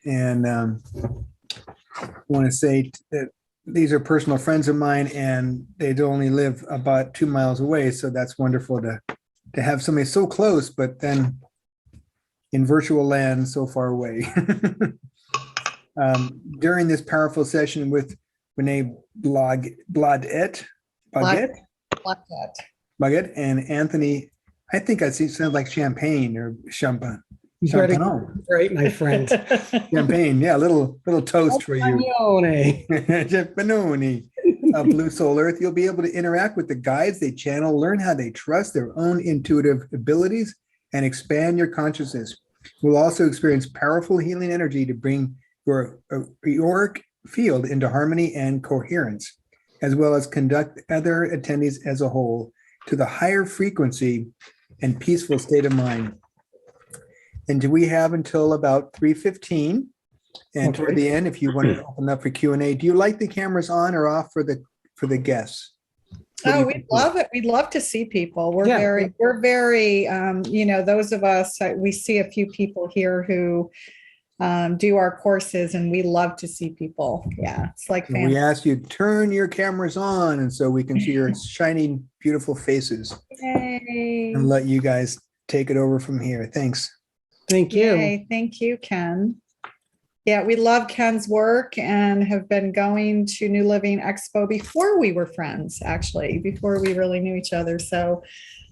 And I want to say that these are personal friends of mine, and they only live about 2 miles away. So that's wonderful to have somebody so close, but then in virtual land so far away. During this powerful session with Renee Blodgett, and Anthony, I think I see sounds like champagne or champagne. Right, my friend. Champagne, yeah, a little toast for you. Champagnone. Blue Soul Earth, you'll be able to interact with the guides they channel, learn how they trust their own intuitive abilities, and expand your consciousness. You'll also experience powerful healing energy to bring your auric field into harmony and coherence, as well as conduct other attendees as a whole to the higher frequency and peaceful state of mind. And do we have until about 3:15? And Okay. toward the end, if you want to open up for Q&A, do you like the cameras on or off for the guests? Oh, we'd love it. We'd love to see people. We're very, those of us, we see a few people here who do our courses, and we love to see people. Yeah, it's like family. We ask you turn your cameras on, and so we can see your shining, beautiful faces. Yay. And let you guys take it over from here. Thanks. Thank you. Yay. Thank you, Ken. Yeah, we love Ken's work and have been going to New Living Expo before we were friends, actually, before we really knew each other. So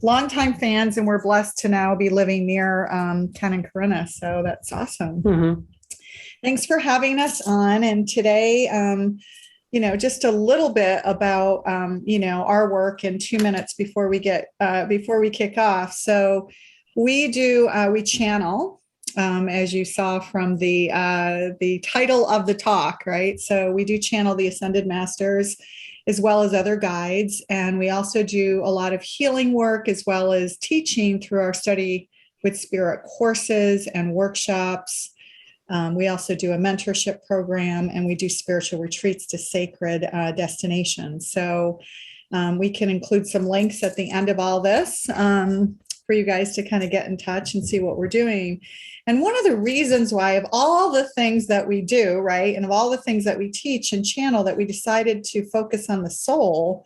longtime fans, and we're blessed to now be living near Ken and Corinna. So that's awesome. Mm-hmm. Thanks for having us on. And today, just a little bit about, our work in 2 minutes before we kick off. So we channel. As you saw from the title of the talk, right? So we do channel the Ascended Masters as well as other guides. And we also do a lot of healing work as well as teaching through our Study with Spirit courses and workshops. We also do a mentorship program, and we do spiritual retreats to sacred destinations. So we can include some links at the end of all this for you guys to kind of get in touch and see what we're doing. And one of the reasons why, of all the things that we do, right, and of all the things that we teach and channel, that we decided to focus on the soul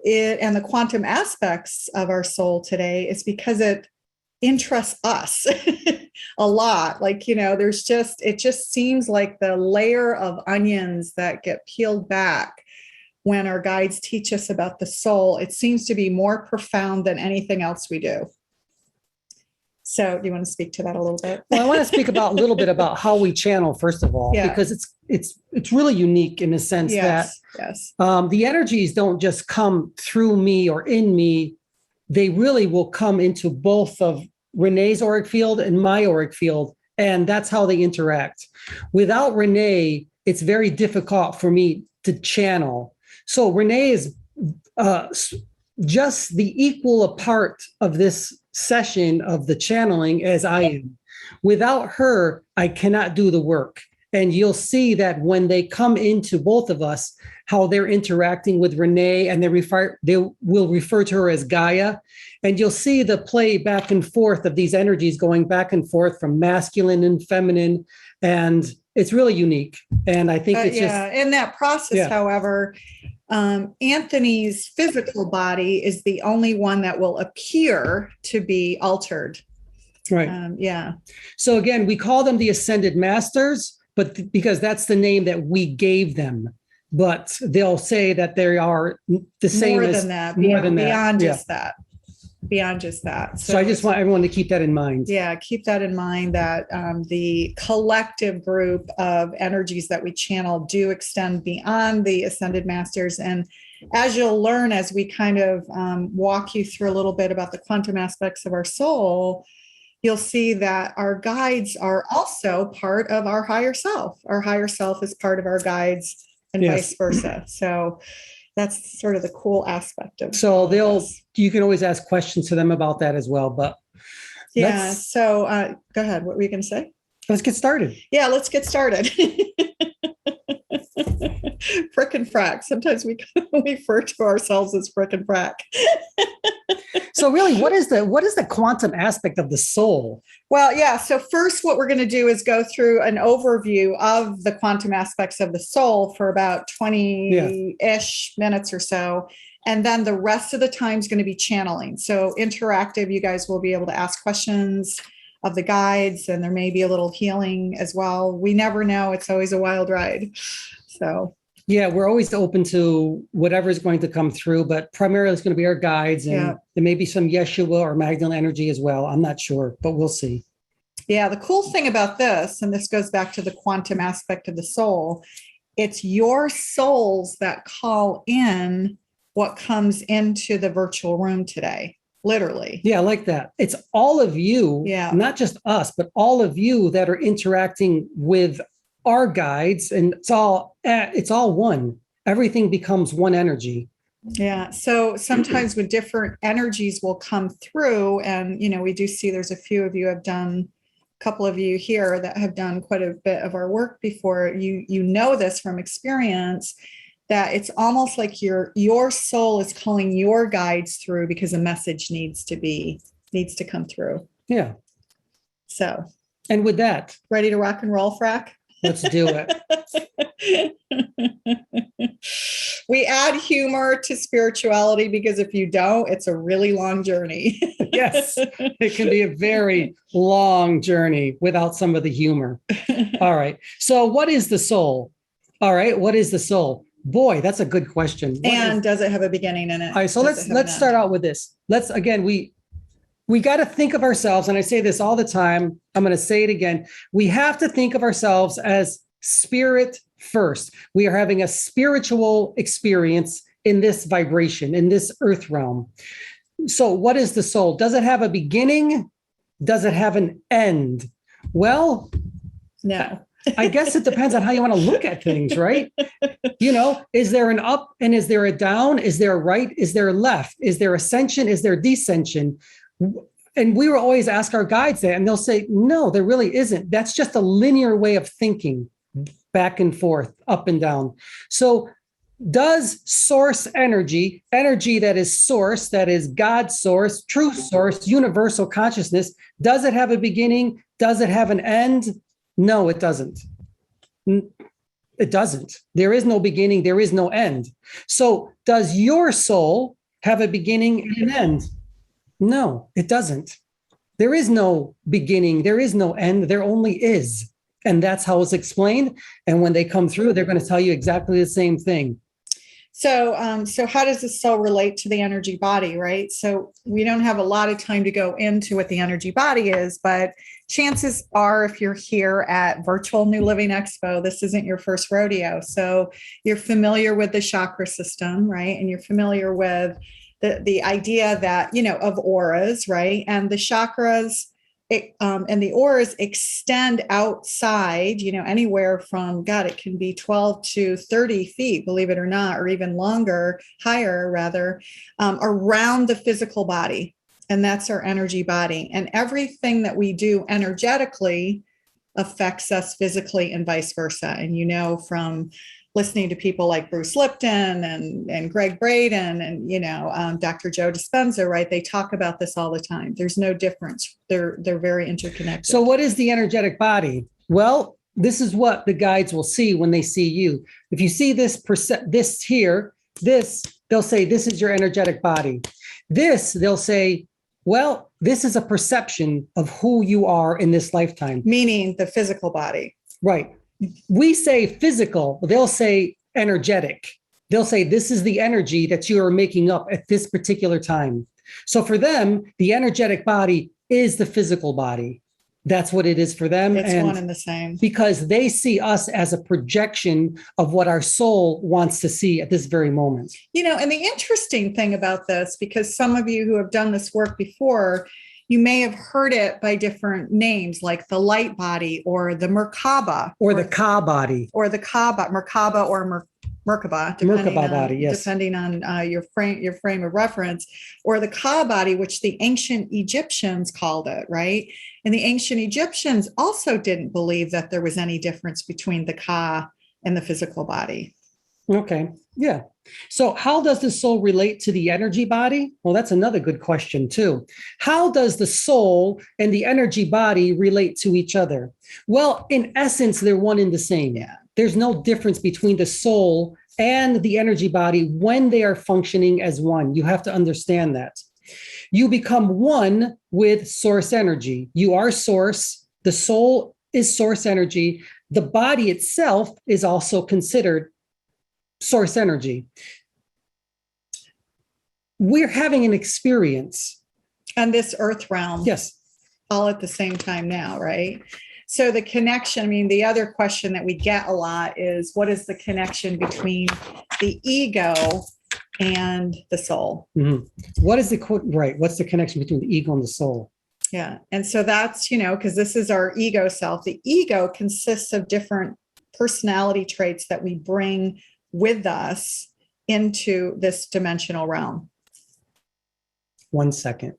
and the quantum aspects of our soul today is because it interests us a lot. Like, it just seems like the layer of onions that get peeled back when our guides teach us about the soul, it seems to be more profound than anything else we do. So do you want to speak to that a little bit? Well, I want to speak a little bit about how we channel, first of all, because it's really unique in the sense that the energies don't just come through me or in me. They really will come into both of Renee's auric field and my auric field, and that's how they interact. Without Renee, it's very difficult for me to channel. So Renee is just the equal a part of this session of the channeling as I am. Without her, I cannot do the work. And you'll see that when they come into both of us, how they're interacting with Renee, and they will refer to her as Gaia. And you'll see the play back and forth of these energies going back and forth from masculine and feminine. And it's really unique. And I think it's just in that process, however, Anthony's physical body is the only one that will appear to be altered. Right. So again, we call them the Ascended Masters, but because that's the name that we gave them. But they'll say that they are the same more than that, beyond just that. So I just want everyone to keep that in mind. Yeah, keep that in mind, that the collective group of energies that we channel do extend beyond the Ascended Masters. And as you'll learn, as we kind of walk you through a little bit about the quantum aspects of our soul, you'll see that our guides are also part of our higher self. Our higher self is part of our guides, and vice versa. So that's sort of the cool aspect of. So you can always ask questions to them about that as well. But so go ahead. What were you going to say? Let's get started. Yeah, let's get started. Frick and frack. Sometimes we refer to ourselves as frick and frack. So really, what is the quantum aspect of the soul? Well, yeah. So first, what we're going to do is go through an overview of the quantum aspects of the soul for about 20-ish minutes or so. And then the rest of the time is going to be channeling. So interactive, you guys will be able to ask questions of the guides, and there may be a little healing as well. We never know. It's always a wild ride. So yeah, we're always open to whatever is going to come through, but primarily it's going to be our guides, and there may be some Yeshua or Magdalene energy as well. I'm not sure, but we'll see. Yeah, the cool thing about this, and this goes back to the quantum aspect of the soul, it's your souls that call in what comes into the virtual room today. Literally. Yeah, I like that. It's all of you, not just us, but all of you that are interacting with our guides, and it's all one. Everything becomes one energy. Yeah. So sometimes when different energies will come through, and we do see there's a few of you have done, a couple of you here that have done quite a bit of our work before. You know this from experience, that it's almost like your soul is calling your guides through because a message needs to come through. Yeah. So, and with that, ready to rock and roll, Frack? Let's do it. We add humor to spirituality because if you don't, it's a really long journey. Yes, it can be a very long journey without some of the humor. All right. So what is the soul? All right. What is the soul? Boy, that's a good question. Does it have a beginning in it? All right, so let's start out with this. We got to think of ourselves, and I say this all the time, I'm going to say it again. We have to think of ourselves as spirit first. We are having a spiritual experience in this vibration, in this earth realm. So what is the soul? Does it have a beginning? Does it have an end? Well, no. I guess it depends on how you want to look at things, right? Is there an up and is there a down? Is there a right? Is there a left? Is there ascension? Is there descension? And we will always ask our guides that, and they'll say, no, there really isn't. That's just a linear way of thinking, back and forth, up and down. So does source energy that is source, that is God's source, true source, universal consciousness, does it have a beginning? Does it have an end? No, it doesn't. It doesn't. There is no beginning. There is no end. So does your soul have a beginning and an end? No, it doesn't. There is no beginning. There is no end. There only is. And that's how it's explained. And when they come through, they're going to tell you exactly the same thing. So how does the soul relate to the energy body, right? So we don't have a lot of time to go into what the energy body is, but chances are if you're here at Virtual New Living Expo, this isn't your first rodeo. So you're familiar with the chakra system, right? And you're familiar with the idea that, of auras, right? And the chakras and the auras extend outside, anywhere from, it can be 12 to 30 feet, believe it or not, or even longer, higher rather, around the physical body. And that's our energy body. And everything that we do energetically affects us physically and vice versa. And from listening to people like Bruce Lipton and Greg Braden and, Dr. Joe Dispenza, right? They talk about this all the time. There's no difference. They're very interconnected. So what is the energetic body? Well, this is what the guides will see when they see you. If you see this here, they'll say, this is your energetic body. This, they'll say, well, this is a perception of who you are in this lifetime. Meaning the physical body. Right. We say physical, they'll say energetic. They'll say this is the energy that you are making up at this particular time. So for them, the energetic body is the physical body. That's what it is for them. It's one and the same. Because they see us as a projection of what our soul wants to see at this very moment. And the interesting thing about this, because some of you who have done this work before, you may have heard it by different names, like the light body or the Merkaba. Or the Ka body. Or the Merkaba or Merkaba, depending on your frame of reference, or the Ka body, which the ancient Egyptians called it, right? And the ancient Egyptians also didn't believe that there was any difference between the Ka and the physical body. Okay. Yeah. So how does the soul relate to the energy body? Well, that's another good question too. How does the soul and the energy body relate to each other? Well, in essence, they're one and the same. Yeah. There's no difference between the soul and the energy body when they are functioning as one. You have to understand that. You become one with source energy. You are source. The soul is source energy. The body itself is also considered source energy. We're having an experience. And this earth realm. Yes. All at the same time now, right? So the connection, I mean, the other question that we get a lot is what is the connection between the ego and the soul? Mm-hmm. What's the connection between the ego and the soul? Yeah. And so that's, because this is our ego self. The ego consists of different personality traits that we bring with us into this dimensional realm. 1 second.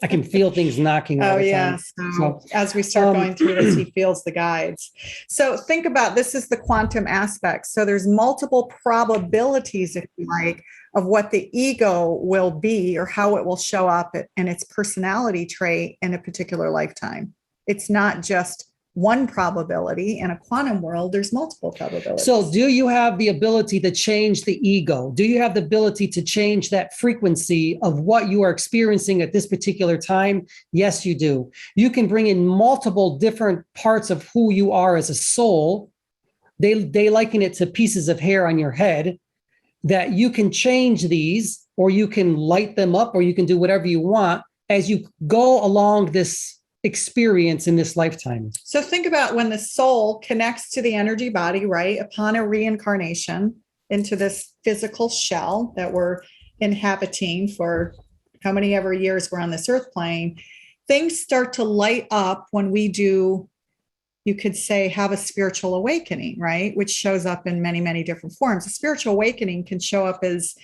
I can feel things knocking. Oh, yeah. So as we start going through this, he feels the guides. So think about, this is the quantum aspect. So there's multiple probabilities, if you like, of what the ego will be or how it will show up in its personality trait in a particular lifetime. It's not just one probability. In a quantum world, there's multiple probabilities. So do you have the ability to change the ego? Do you have the ability to change that frequency of what you are experiencing at this particular time? Yes, you do. You can bring in multiple different parts of who you are as a soul. They liken it to pieces of hair on your head, that you can change these, or you can light them up, or you can do whatever you want as you go along this experience in this lifetime. So think about when the soul connects to the energy body, right? Upon a reincarnation into this physical shell that we're inhabiting for how many ever years we're on this earth plane, things start to light up when we do, you could say, have a spiritual awakening, right? Which shows up in many, many different forms. A spiritual awakening can show up as,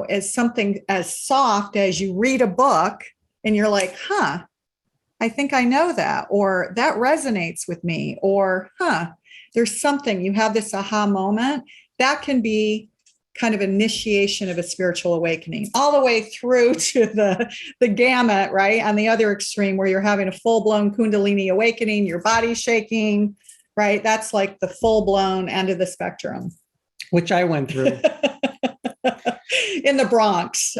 as something as soft as you read a book and you're like, I think I know that, or that resonates with me, or, there's something, you have this aha moment that can be kind of initiation of a spiritual awakening, all the way through to the gamut, right? On the other extreme where you're having a full-blown Kundalini awakening, your body's shaking, right? That's like the full-blown end of the spectrum. Which I went through. In the Bronx.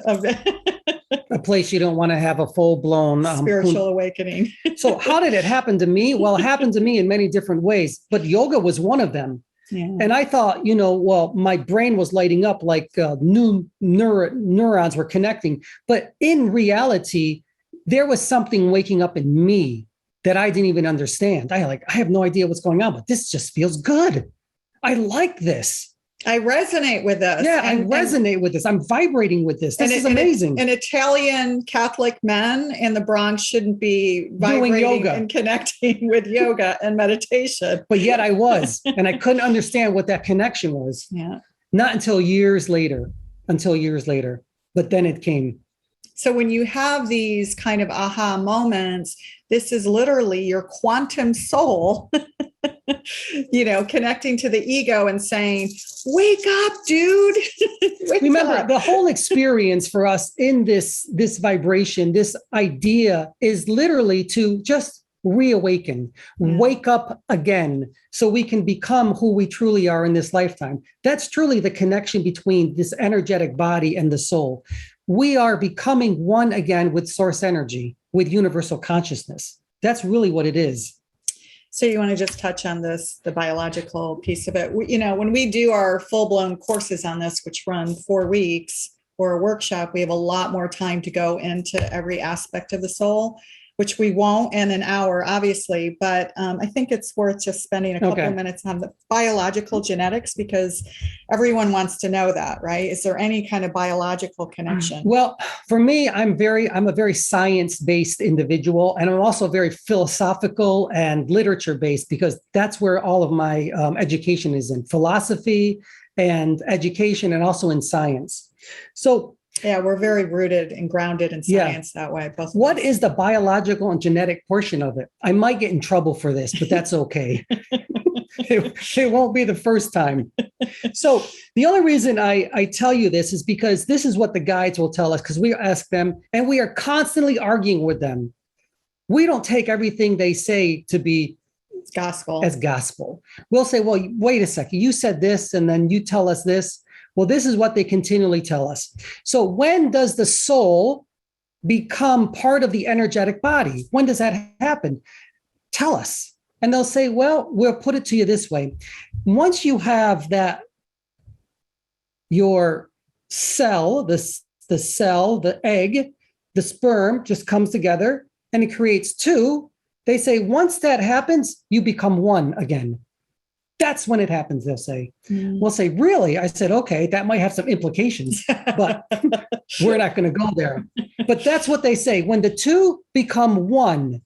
A place you don't want to have a full-blown spiritual awakening. So how did it happen to me? Well, it happened to me in many different ways, but yoga was one of them. Yeah. And I thought, my brain was lighting up like new neurons were connecting. But in reality, there was something waking up in me that I didn't even understand. I have no idea what's going on, but this just feels good. I like this. I resonate with this. Yeah, I resonate with this. I'm vibrating with this. This is amazing. And Italian Catholic men in the Bronx shouldn't be vibrating doing yoga and connecting with yoga and meditation. But yet I was, and I couldn't understand what that connection was. Yeah. Not until years later. But then it came. So when you have these kind of aha moments, this is literally your quantum soul, connecting to the ego and saying, wake up, dude. Remember, up. The whole experience for us in this vibration, this idea is literally to just reawaken, wake up again, so we can become who we truly are in this lifetime. That's truly the connection between this energetic body and the soul. We are becoming one again with source energy, with universal consciousness. That's really what it is. So you want to just touch on this, the biological piece of it. When we do our full-blown courses on this, which run 4 weeks, or a workshop, we have a lot more time to go into every aspect of the soul, which we won't in an hour, obviously. But I think it's worth just spending a couple of minutes on the biological genetics, because everyone wants to know that, right? Is there any kind of biological connection? Well, for me, I'm a very science-based individual, and I'm also very philosophical and literature-based, because that's where all of my education is, in philosophy and education, and also in science. So yeah, we're very rooted and grounded in science that way. What is the biological and genetic portion of it? I might get in trouble for this, but that's okay. It won't be the first time. So the only reason I tell you this is because this is what the guides will tell us, because we ask them and we are constantly arguing with them. We don't take everything they say to be gospel. As gospel. We'll say, well, wait a second, you said this and then you tell us this. Well, this is what they continually tell us. So when does the soul become part of the energetic body? When does that happen? Tell us. And they'll say, well, we'll put it to you this way. Once you have that, your cell, the cell, the egg, the sperm just comes together and it creates two. They say, once that happens, you become one again. That's when it happens, they'll say. We'll say, really? I said, okay, that might have some implications, but we're not going to go there. But that's what they say. When the two become one,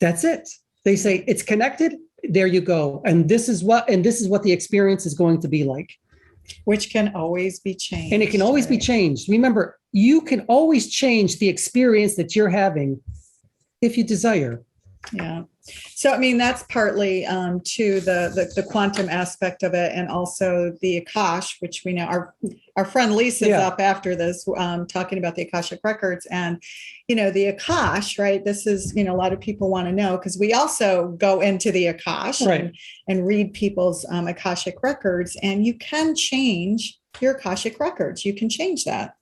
that's it. They say it's connected. There you go. And this is what the experience is going to be like. Which can always be changed. And it can always be changed. Remember, you can always change the experience that you're having if you desire. Yeah. So, I mean, that's partly to the quantum aspect of it, and also the Akash, which we know our friend Lisa's up after this talking about the Akashic records. And, you know, the Akash, right? This is, you know, a lot of people want to know, because we also go into the Akash and read people's Akashic records, and you can change your Akashic records. You can change that.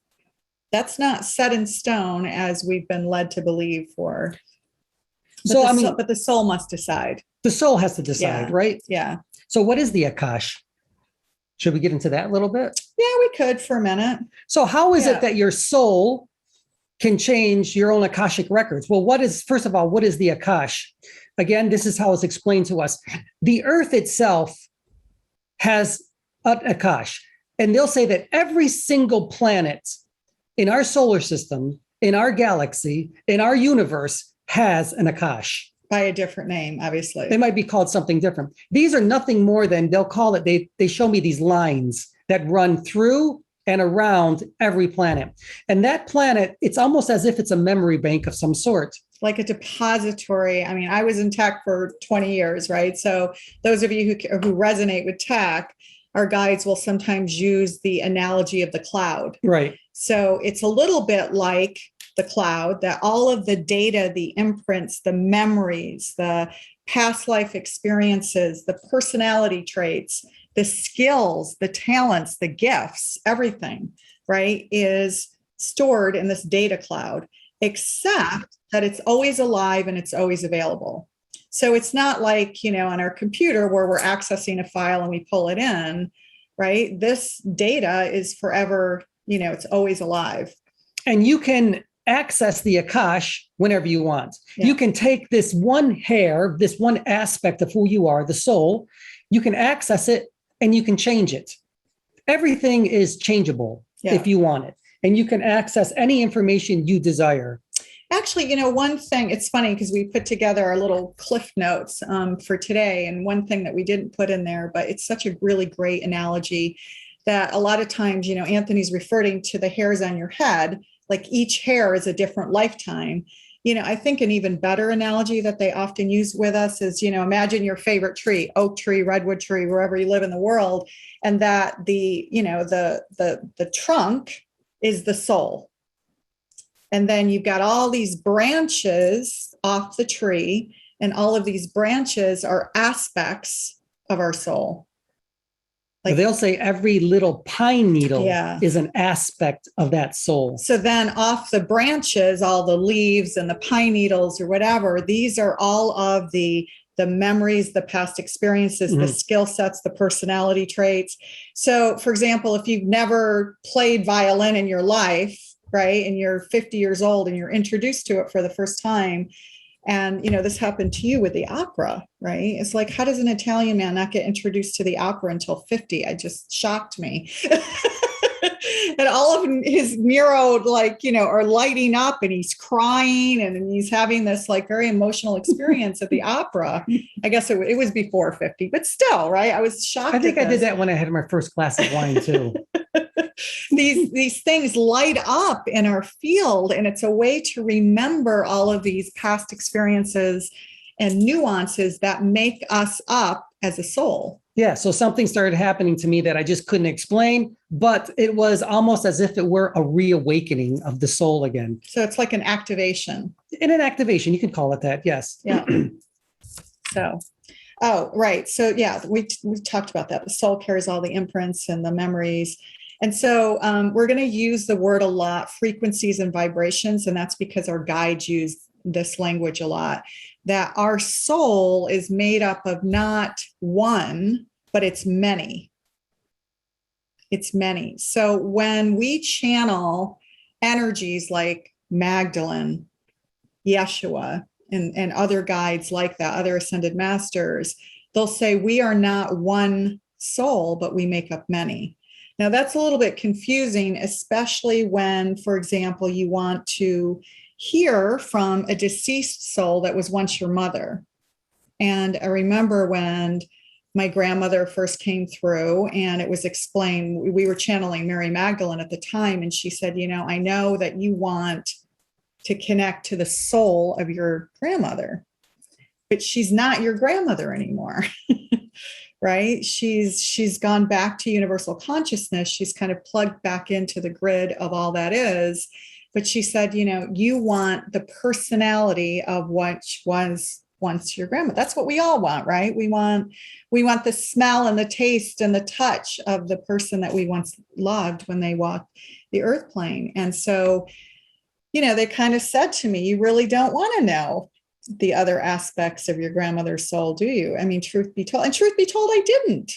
That's not set in stone as we've been led to believe for. But the soul must decide. The soul has to decide, right? Yeah. So what is the Akash? Should we get into that a little bit? Yeah, we could for a minute. So how is it that your soul can change your own Akashic records? Well, first of all, what is the Akash? Again, this is how it's explained to us. The earth itself has an Akash. And they'll say that every single planet in our solar system, in our galaxy, in our universe, has an Akash. By a different name, obviously. They might be called something different. These are nothing more than, they'll call it, they show me these lines that run through and around every planet. And that planet, it's almost as if it's a memory bank of some sort. Like a depository. I mean, I was in tech for 20 years, right? So those of you who resonate with tech, our guides will sometimes use the analogy of the cloud. Right. So it's a little bit like the cloud, that all of the data, the imprints, the memories, the past life experiences, the personality traits, the skills, the talents, the gifts, everything, right, is stored in this data cloud, except that it's always alive and it's always available. So it's not like, you know, on our computer where we're accessing a file and we pull it in, right? This data is forever, you know, it's always alive. And you can access the Akash whenever you want. Yeah. You can take this one hair, this one aspect of who you are, the soul, you can access it and you can change it. Everything is changeable if you want it. And you can access any information you desire. Actually, you know, one thing, it's funny because we put together our little cliff notes for today. And one thing that we didn't put in there, but it's such a really great analogy that a lot of times, you know, Anthony's referring to the hairs on your head, like each hair is a different lifetime. You know, I think an even better analogy that they often use with us is, you know, imagine your favorite tree, oak tree, redwood tree, wherever you live in the world, and that the, you know, the trunk is the soul. And then you've got all these branches off the tree, and all of these branches are aspects of our soul. Like, they'll say every little pine needle is an aspect of that soul. So then off the branches, all the leaves and the pine needles or whatever, these are all of the memories, the past experiences, the skill sets, the personality traits. So for example, if you've never played violin in your life, right, and you're 50 years old and you're introduced to it for the first time, and, you know, this happened to you with the opera, right? It's like, how does an Italian man not get introduced to the opera until 50? It just shocked me. And all of his muro, like, you know, are lighting up and he's crying and he's having this like very emotional experience at the opera. I guess it was before 50, but still, right? I was shocked. I think I did that when I had my first glass of wine too. These things light up in our field, and it's a way to remember all of these past experiences and nuances that make us up as a soul. Yeah. So something started happening to me that I just couldn't explain, but it was almost as if it were a reawakening of the soul again. So it's like an activation. In an activation, you can call it that. Yes. Yeah. So, oh, right. So yeah, we talked about that. The soul carries all the imprints and the memories. And so we're going to use the word a lot, frequencies and vibrations. And that's because our guides use this language a lot, that our soul is made up of not one, but it's many. It's many. So when we channel energies like Magdalene, Yeshua, and other guides like that, other ascended masters, they'll say we are not one soul, but we make up many. Now that's a little bit confusing, especially when, for example, you want to hear from a deceased soul that was once your mother. And I remember when my grandmother first came through and it was explained, we were channeling Mary Magdalene at the time, and she said, you know, I know that you want to connect to the soul of your grandmother, but she's not your grandmother anymore. Right? She's gone back to universal consciousness. She's kind of plugged back into the grid of all that is. But she said, you know, you want the personality of what was once your grandma. That's what we all want, right? We want the smell and the taste and the touch of the person that we once loved when they walked the earth plane. And so, you know, they kind of said to me, you really don't want to know the other aspects of your grandmother's soul, do you? I mean, truth be told, I didn't.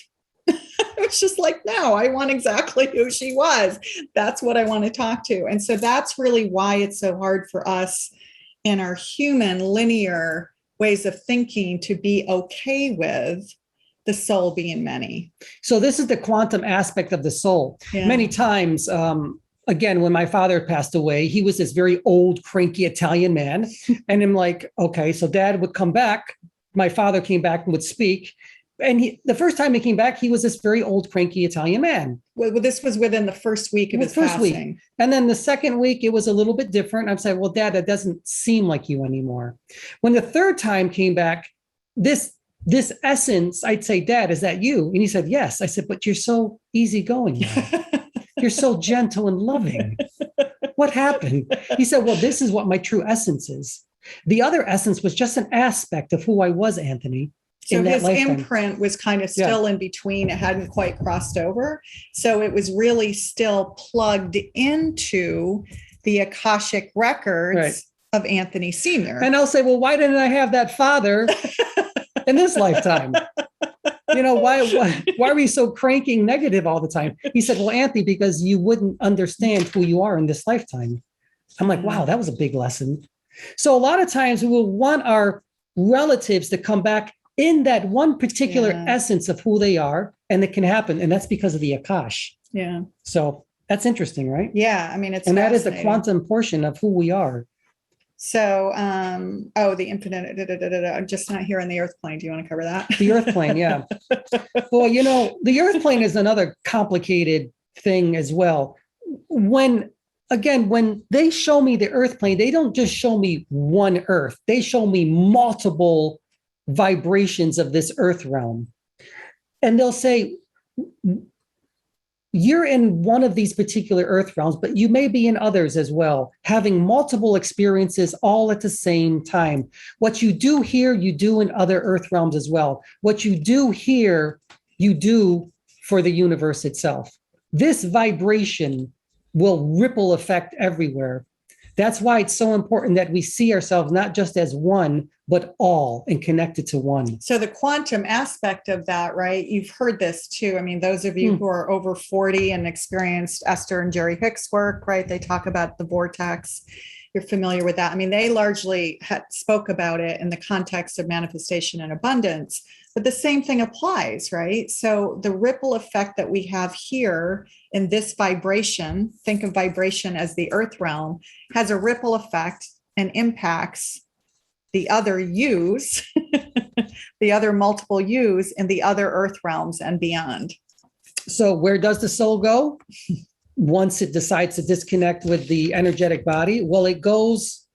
I was just like, no, I want exactly who she was. That's what I want to talk to. And so that's really why it's so hard for us in our human linear ways of thinking to be okay with the soul being many. So this is the quantum aspect of the soul. Yeah. Many times, again, when my father passed away, he was this very old, cranky Italian man. And I'm like, okay, so dad would come back. My father came back and would speak. And the first time he came back, he was this very old, cranky Italian man. Well, this was within the first week of his passing. Week. And then the second week, it was a little bit different. I'm saying, well, Dad, that doesn't seem like you anymore. When the third time came back, this essence, I'd say, Dad, is that you? And he said, yes. I said, but you're so easygoing now. You're so gentle and loving. What happened? He said, well, this is what my true essence is. The other essence was just an aspect of who I was, Anthony. So his imprint was kind of still in between. It hadn't quite crossed over. So it was really still plugged into the Akashic records of Anthony Sr. And I'll say, well, why didn't I have that father in this lifetime? You know, why are we so cranking negative all the time? He said, well, Anthony, because you wouldn't understand who you are in this lifetime. I'm like, wow, that was a big lesson. So a lot of times we will want our relatives to come back in that one particular essence of who they are, and it can happen. And that's because of the Akash. Yeah. So that's interesting, right? Yeah. I mean, it's that is the quantum portion of who we are. So, the infinite, I'm just not here on the earth plane. Do you want to cover that? The earth plane. Yeah. Well, you know, the earth plane is another complicated thing as well. When they show me the earth plane, they don't just show me one earth. They show me multiple vibrations of this earth realm. And they'll say, you're in one of these particular earth realms, but you may be in others as well, having multiple experiences all at the same time. What you do here, you do in other earth realms as well. What you do here, you do for the universe itself. This vibration will ripple effect everywhere. That's why it's so important that we see ourselves not just as one, but all and connected to one. So the quantum aspect of that, right? You've heard this too. I mean, those of you who are over 40 and experienced Esther and Jerry Hicks' work, right? They talk about the vortex. You're familiar with that. I mean, they largely spoke about it in the context of manifestation and abundance, but the same thing applies, right? So the ripple effect that we have here in this vibration, think of vibration as the earth realm, has a ripple effect and impacts the other yous, the other multiple yous in the other earth realms and beyond. So where does the soul go? Once it decides to disconnect with the energetic body, well, it goes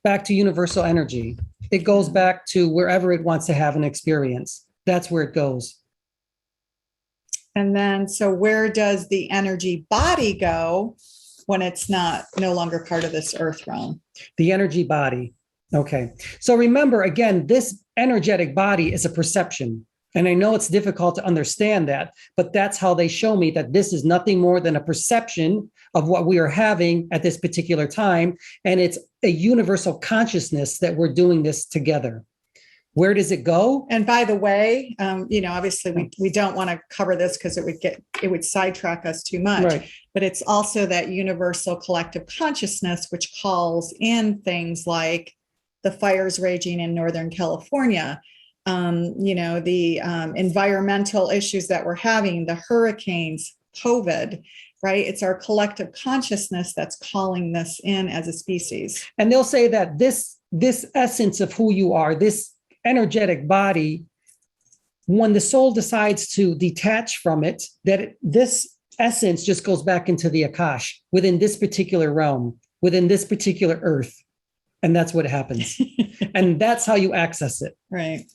back to universal energy. It goes back to wherever it wants to have an experience. That's where it goes. And then, so where does the energy body go when it's no longer part of this earth realm? The energy body. Okay. So remember, again, this energetic body is a perception. And I know it's difficult to understand that, but that's how they show me that this is nothing more than a perception of what we are having at this particular time. And it's a universal consciousness that we're doing this together. Where does it go? And by the way, obviously we don't want to cover this because it would sidetrack us too much. Right. But it's also that universal collective consciousness, which calls in things like the fires raging in Northern California, the environmental issues that we're having, the hurricanes, COVID, right? It's our collective consciousness that's calling this in as a species. And they'll say that this essence of who you are, this energetic body, when the soul decides to detach from it, this essence just goes back into the Akash within this particular realm, within this particular earth. And that's what happens. And that's how you access it. Right.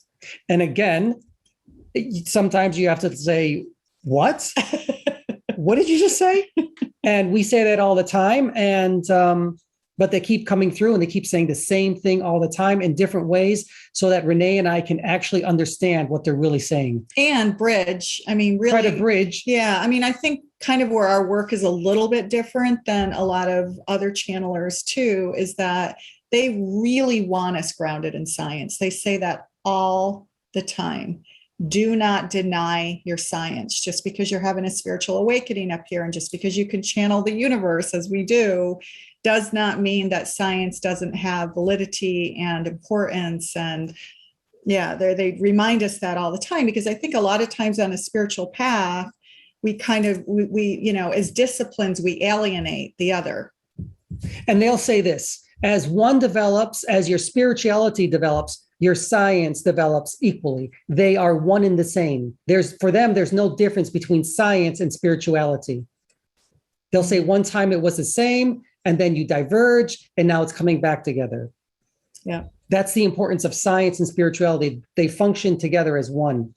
And again, sometimes you have to say, what? What did you just say? And we say that all the time. And, but they keep coming through and they keep saying the same thing all the time in different ways so that Renee and I can actually understand what they're really saying. And bridge. I mean, really. Try to bridge. Yeah. I mean, I think kind of where our work is a little bit different than a lot of other channelers too, is that they really want us grounded in science. They say that all the time. Do not deny your science. Just because you're having a spiritual awakening up here and just because you can channel the universe as we do, does not mean that science doesn't have validity and importance. And yeah, they remind us that all the time, because I think a lot of times on a spiritual path, we as disciplines, we alienate the other. And they'll say this, as one develops, as your spirituality develops, your science develops equally. They are one and the same. For them, there's no difference between science and spirituality. They'll say one time it was the same, and then you diverge, and now it's coming back together. Yeah. That's the importance of science and spirituality. They function together as one.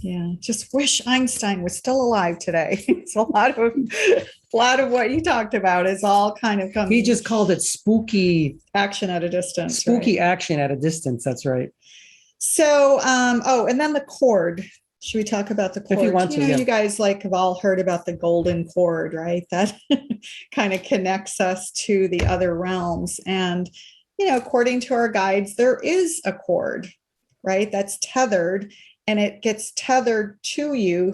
Yeah. Just wish Einstein was still alive today. It's a lot of what you talked about is all kind of coming. He just called it spooky action at a distance. Spooky right? Action at a distance. That's right. So, and then the cord. Should we talk about the cord? If you want to, yeah. You guys have all heard about the golden cord, right? That kind of connects us to the other realms. And, according to our guides, there is a cord, right? That's tethered, and it gets tethered to you,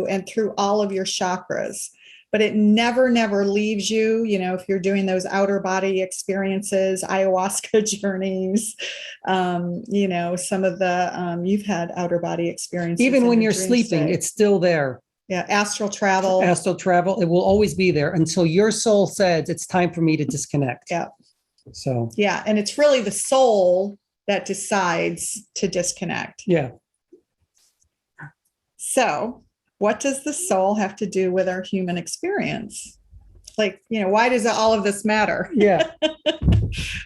and through all of your chakras. But it never leaves you. If you're doing those outer body experiences, ayahuasca journeys, some of the, you've had outer body experiences. Even when you're sleeping, it's still there. Yeah. Astral travel. It will always be there until your soul says it's time for me to disconnect. Yeah. So. Yeah. And it's really the soul that decides to disconnect. Yeah. So what does the soul have to do with our human experience? Why does all of this matter? Yeah.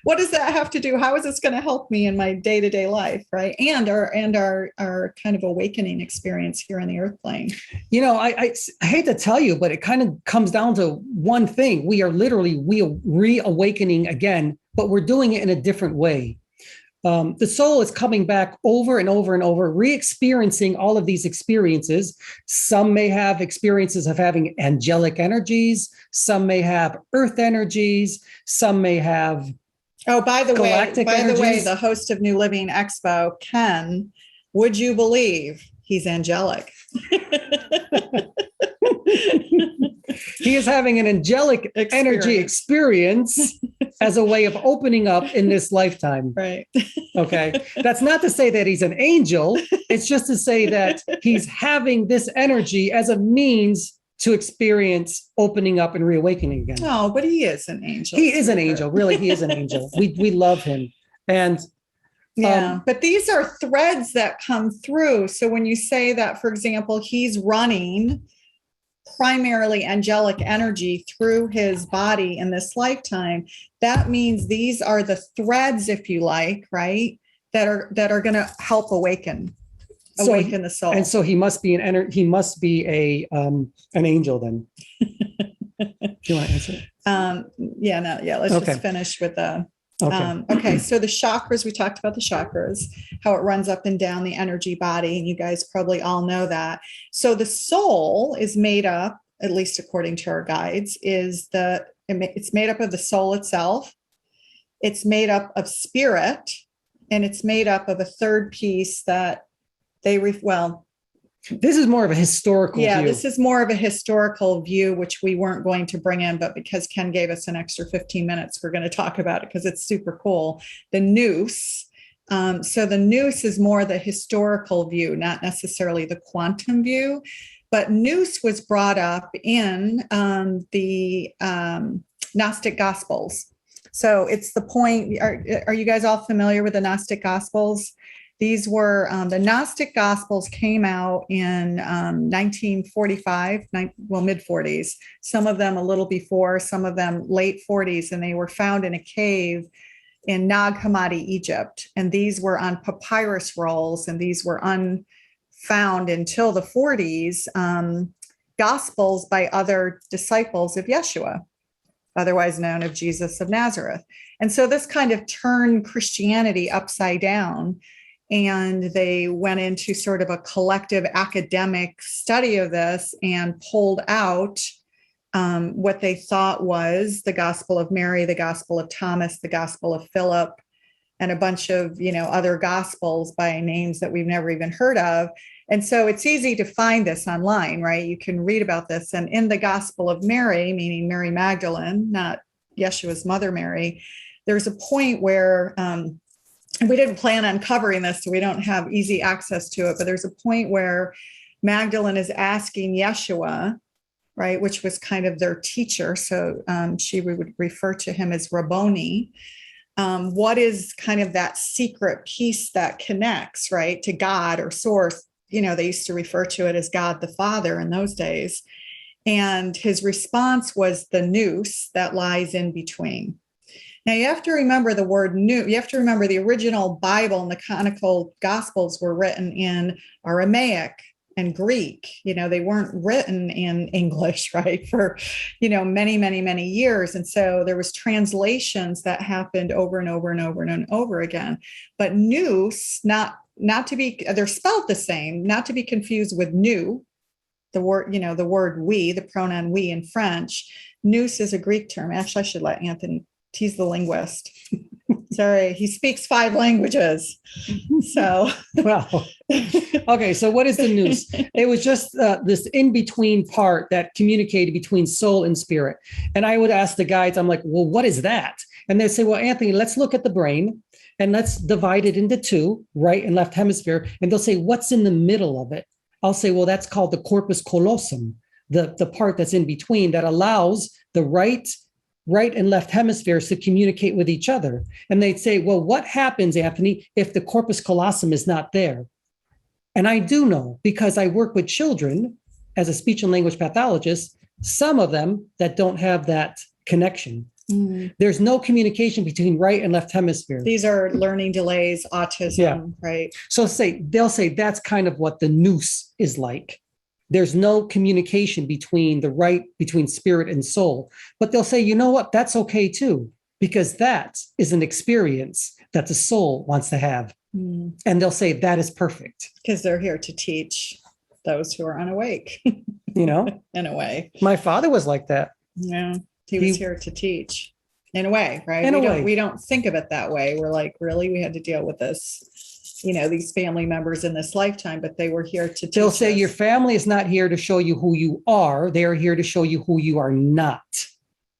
What does that have to do? How is this going to help me in my day-to-day life, right? And our kind of awakening experience here on the earth plane. I hate to tell you, but it kind of comes down to one thing. We are literally reawakening again, but we're doing it in a different way. The soul is coming back over and over and over, re-experiencing all of these experiences. Some may have experiences of having angelic energies. Some may have earth energies. Some may have galactic energies. The host of New Living Expo, Ken, would you believe he's angelic? He is having an angelic energy experience as a way of opening up in this lifetime. Right. Okay. That's not to say that he's an angel. It's just to say that he's having this energy as a means to experience opening up and reawakening again. No, but he is an angel. He is an angel. Really, he is an angel. We love him. And yeah, but these are threads that come through. So when you say that, for example, he's running primarily angelic energy through his body in this lifetime, that means these are the threads, if you like, right, that are going to help awaken. awaken the soul. And so he must be he must be an angel then. Do you want to answer? Let's just finish with the. Okay. So the chakras, we talked about the chakras, how it runs up and down the energy body, and you guys probably all know that. So the soul is made up, at least according to our guides, it's made up of the soul itself. It's made up of spirit, and it's made up of a third piece that this is more of a historical view. This is more of a historical view, which we weren't going to bring in, but because Ken gave us an extra 15 minutes, we're going to talk about it because it's super cool. The noose. So the noose is more the historical view, not necessarily the quantum view, but noose was brought up in the Gnostic Gospels. So it's the point. Are you guys all familiar with the Gnostic Gospels? These were the Gnostic Gospels came out in 1945, mid 40s, some of them a little before, some of them late 40s, and they were found in a cave in Nag Hammadi, Egypt. And these were on papyrus rolls, and these were unfound until the 40s, Gospels by other disciples of Yeshua, otherwise known as Jesus of Nazareth. And so this kind of turned Christianity upside down. And they went into sort of a collective academic study of this and pulled out what they thought was the Gospel of Mary, the Gospel of Thomas, the Gospel of Philip, and a bunch of, other Gospels by names that we've never even heard of. And so it's easy to find this online, right? You can read about this. And in the Gospel of Mary, meaning Mary Magdalene, not Yeshua's mother Mary, there's a point where we didn't plan on covering this, so we don't have easy access to it. But there's a point where Magdalene is asking Yeshua, right, which was kind of their teacher. So she would refer to him as Rabboni. What is kind of that secret piece that connects, right, to God or source? They used to refer to it as God the Father in those days. And his response was the noose that lies in between. Now, you have to remember the word new. You have to remember the original Bible and the canonical Gospels were written in Aramaic and Greek. They weren't written in English, right, for, many, many, many years. And so there was translations that happened over and over and over and over again. But nous, not to be, they're spelled the same, not to be confused with nous, the word, the word we, the pronoun we in French. Nous is a Greek term. Actually, I should let Anthony. He's the linguist. Sorry, he speaks 5 languages. So, well, okay. So what is the nous? It was just this in-between part that communicated between soul and spirit. And I would ask the guides, I'm like, well, what is that? And they say, well, Anthony, let's look at the brain and let's divide it into 2, right and left hemisphere. And they'll say, what's in the middle of it? I'll say, well, that's called the corpus callosum, the part that's in between that allows the right and left hemispheres to communicate with each other. And they'd say, well, what happens, Anthony, if the corpus callosum is not there? And I do know, because I work with children as a speech and language pathologist, some of them that don't have that connection. There's no communication between right and left hemisphere. These are learning delays, autism, right? So they'll say that's kind of what the nous is like. There's no communication between between spirit and soul. But they'll say, you know what, that's okay too, because that is an experience that the soul wants to have. And they'll say that is perfect. Because they're here to teach those who are unawake, in a way. My father was like that. Yeah, he was here to teach in a way, right? We don't think of it that way. We're like, really, we had to deal with this. These family members in this lifetime, but they were here to teach They'll say us. Your family is not here to show you who you are. They are here to show you who you are not.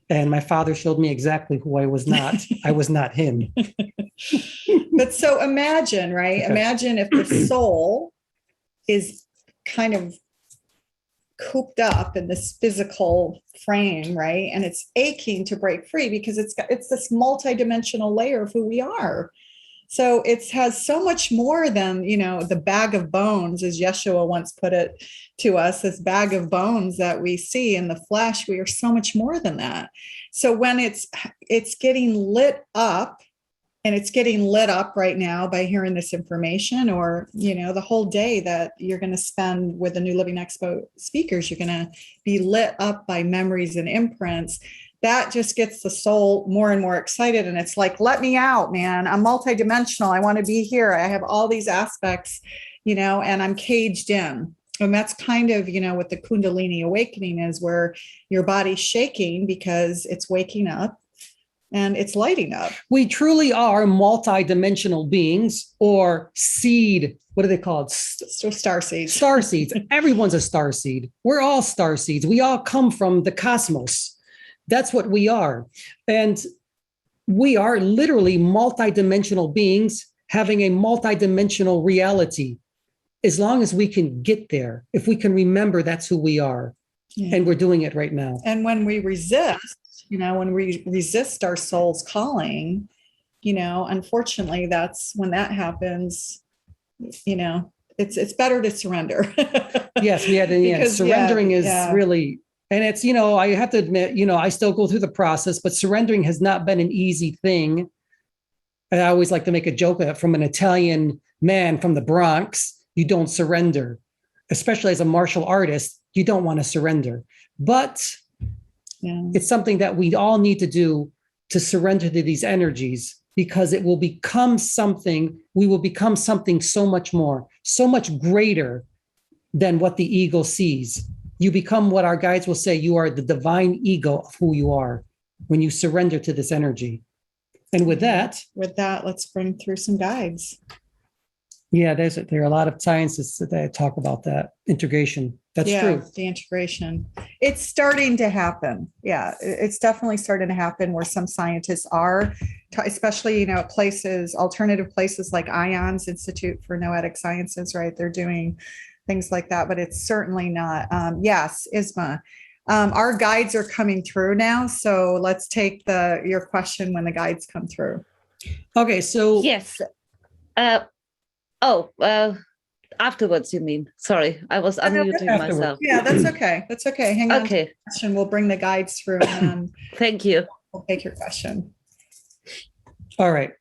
And my father showed me exactly who I was not. I was not him. But so imagine, right? Okay. Imagine if the soul is kind of cooped up in this physical frame, right? And it's aching to break free because it's this multidimensional layer of who we are. So it has so much more than, the bag of bones, as Yeshua once put it to us, this bag of bones that we see in the flesh. We are so much more than that. So when it's getting lit up it's getting lit up right now by hearing this information, or, the whole day that you're going to spend with the New Living Expo speakers, you're going to be lit up by memories and imprints. That just gets the soul more and more excited. And it's like, let me out, man. I'm multidimensional. I want to be here. I have all these aspects, and I'm caged in. And that's kind of, what the Kundalini awakening is, where your body's shaking because it's waking up and it's lighting up. We truly are multidimensional beings, or seed. What do they call it? So star seeds. Star seeds. Everyone's a star seed. We're all star seeds. We all come from the cosmos. That's what we are. And we are literally multidimensional beings having a multidimensional reality. As long as we can get there, if we can remember that's who we are. Yeah. And we're doing it right now. And when we resist, when we resist our soul's calling, unfortunately, that's when that happens, it's better to surrender. Yes, we had in the end. Surrendering is really, and it's, I have to admit, I still go through the process, but surrendering has not been an easy thing. And I always like to make a joke from an Italian man from the Bronx. You don't surrender, especially as a martial artist. You don't want to surrender, but it's something that we all need to do, to surrender to these energies, because it will become something. We will become something so much more, so much greater than what the ego sees. You become what our guides will say. You are the divine ego of who you are when you surrender to this energy. And with that, let's bring through some guides. Yeah, there are a lot of scientists that talk about that integration. That's true. The integration. It's starting to happen. Yeah, it's definitely starting to happen, where some scientists are, especially, places, alternative places like IONS, Institute for Noetic Sciences, right? They're doing things like that, but it's certainly not. Yes, Isma. Our guides are coming through now. So let's take your question when the guides come through. Okay, so. Yes. Afterwards, you mean? Sorry, I was unmuting myself. Yeah, that's okay. That's okay. Hang on. Okay. We'll bring the guides through, and thank you. We'll take your question. All right.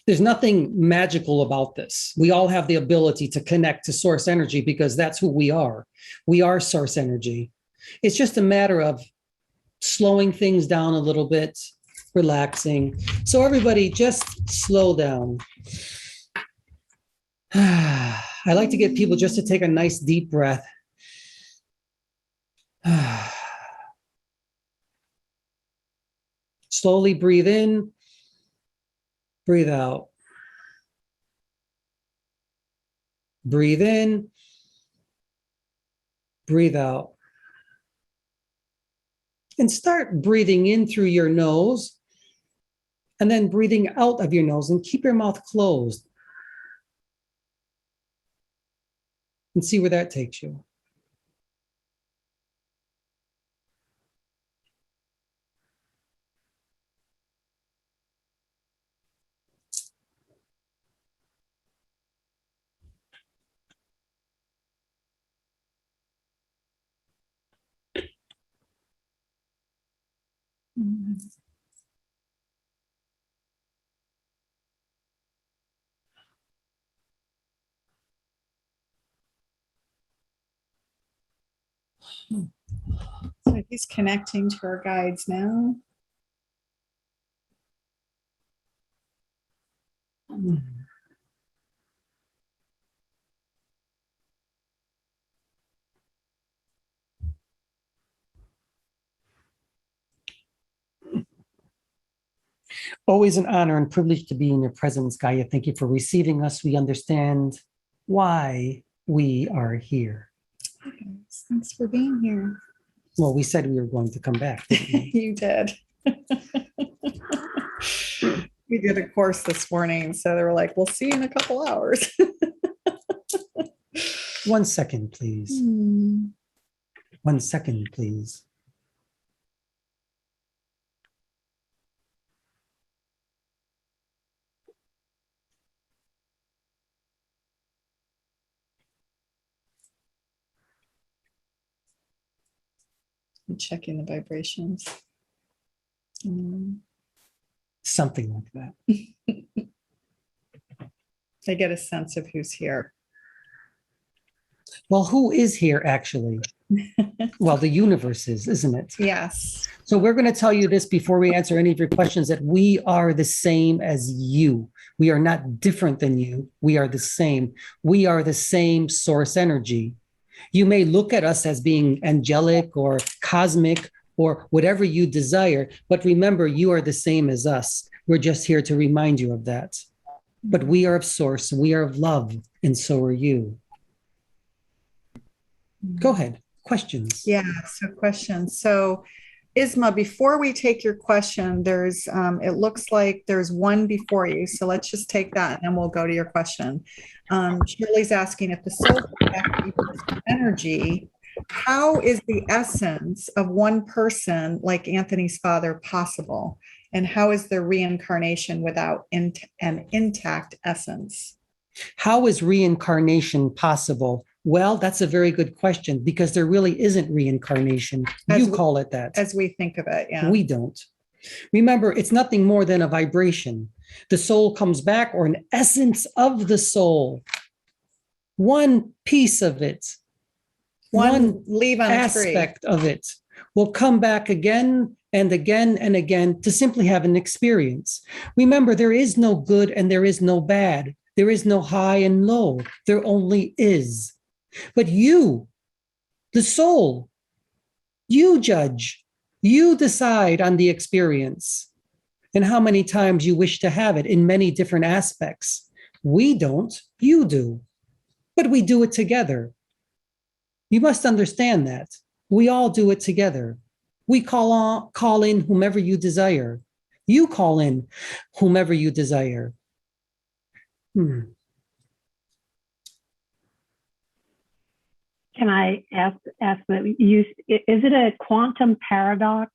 There's nothing magical about this. We all have the ability to connect to source energy, because that's who we are. We are source energy. It's just a matter of slowing things down a little bit, relaxing. So everybody just slow down. I like to get people just to take a nice deep breath. Slowly breathe in, breathe out. Breathe in, breathe out. And start breathing in through your nose, and then breathing out of your nose, and keep your mouth closed. And see where that takes you. So he's connecting to our guides now. Always an honor and privilege to be in your presence, Gaia. Thank you for receiving us. We understand why we are here. Thanks for being here. Well, we said we were going to come back. Didn't we? You did. We did a course this morning, so they were like, we'll see you in a couple hours. 1 second, please. 1 second, please. I'm checking the vibrations. Something like that. I get a sense of who's here. Well, who is here actually? Well, the universe is, isn't it? Yes. So we're going to tell you this before we answer any of your questions, that we are the same as you. We are not different than you. We are the same. We are the same source energy. You may look at us as being angelic or cosmic or whatever you desire, but remember, you are the same as us. We're just here to remind you of that. But we are of source, we are of love, and so are you. Go ahead. Questions? Yeah, so questions. So Isma, before we take your question, there's it looks like there's one before you. So let's just take that and then we'll go to your question. Shirley's asking, if the soul is energy, how is the essence of one person like Anthony's father possible? And how is there reincarnation without an intact essence? How is reincarnation possible? Well, that's a very good question, because there really isn't reincarnation. You call it that. As we think of it, yeah. We don't. Remember, it's nothing more than a vibration. The soul comes back, or an essence of the soul. One piece of it, one leaf on aspect of it will come back again and again and again to simply have an experience. Remember, there is no good and there is no bad. There is no high and low. There only is. But you, the soul, you judge, you decide on the experience and how many times you wish to have it in many different aspects. We don't, you do, but we do it together. You must understand that. We all do it together. We call in whomever you desire. You call in whomever you desire. Can I ask that is it a quantum paradox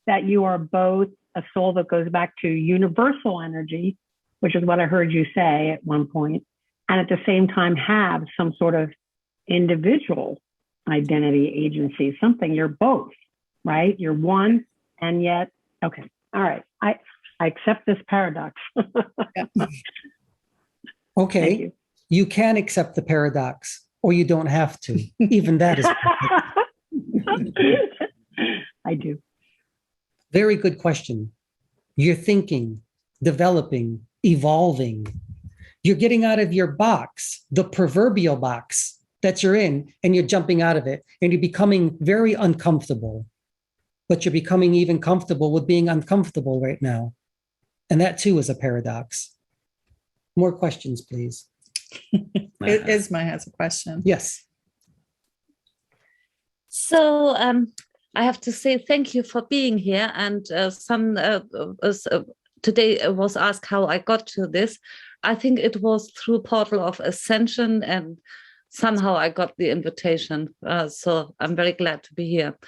that you are both a soul that goes back to universal energy, which is what I heard you say at one point, and at the same time have some sort of individual identity, agency, something? You're both, right? You're one, and yet, okay, all right. I accept this paradox. Okay, you can accept the paradox, or you don't have to. Even that is I do. Very good question. You're thinking, developing, evolving. You're getting out of your box, the proverbial box that you're in, and you're jumping out of it, and you're becoming very uncomfortable. But you're becoming even comfortable with being uncomfortable right now. And that too is a paradox. More questions, please. Isma has a question. Yes. So I have to say thank you for being here. And today was asked how I got to this. I think it was through Portal of Ascension, and somehow I got the invitation. So I'm very glad to be here.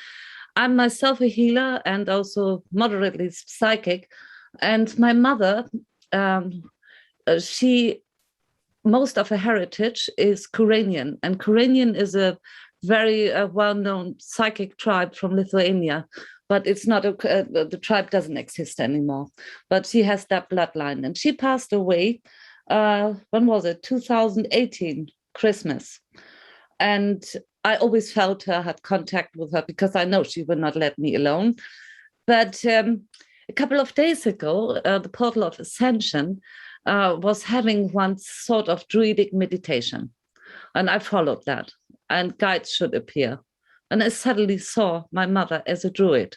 I'm myself a healer and also moderately psychic. And my mother, most of her heritage is Kuranian, and Kuranian is a very well-known psychic tribe from Lithuania, but it's not the tribe doesn't exist anymore. But she has that bloodline, and she passed away. When was it? 2018 Christmas, and I always felt her, had contact with her, because I know she would not let me alone. But a couple of days ago, the Portal of Ascension was having one sort of druidic meditation. And I followed that, and guides should appear. And I suddenly saw my mother as a druid.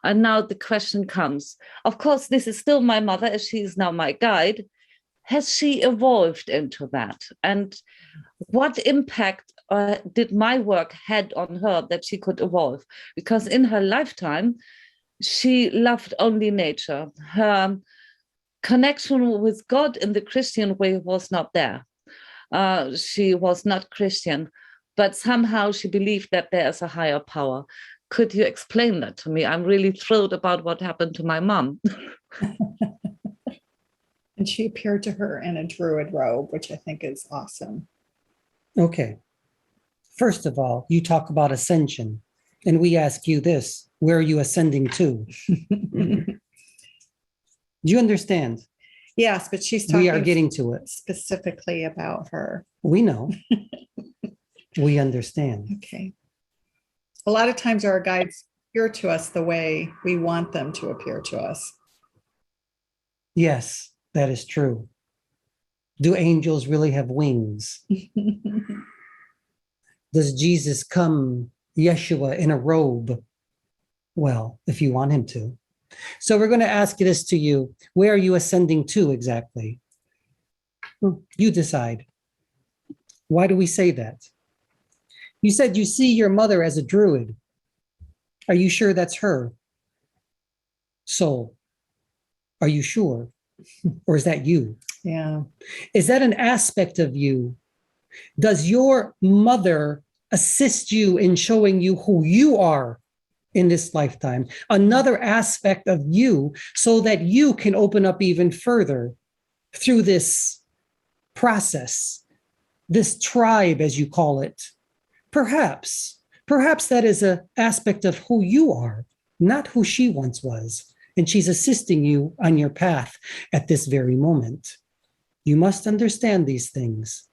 And now the question comes, of course, this is still my mother, as she is now my guide. Has she evolved into that? And what impact did my work had on her that she could evolve? Because in her lifetime, she loved only nature. Her connection with God in the Christian way was not there. She was not Christian, but somehow she believed that there is a higher power. Could you explain that to me? I'm really thrilled about what happened to my mom. And she appeared to her in a druid robe, which I think is awesome. Okay. First of all, you talk about ascension. And we ask you this, where are you ascending to? Do you understand? Yes, but she's We are talking getting to it. specifically about her. We know. We understand. Okay. A lot of times our guides appear to us the way we want them to appear to us. Yes, that is true. Do angels really have wings? Does Jesus come, Yeshua, in a robe? Well, if you want him to. So we're going to ask this to you. Where are you ascending to exactly? You decide. Why do we say that? You said you see your mother as a druid. Are you sure that's her soul? Are you sure? Or is that you? Yeah. Is that an aspect of you? Does your mother assist you in showing you who you are in this lifetime? Another aspect of you so that you can open up even further through this process, this tribe, as you call it. Perhaps that is an aspect of who you are, not who she once was. And she's assisting you on your path at this very moment. You must understand these things.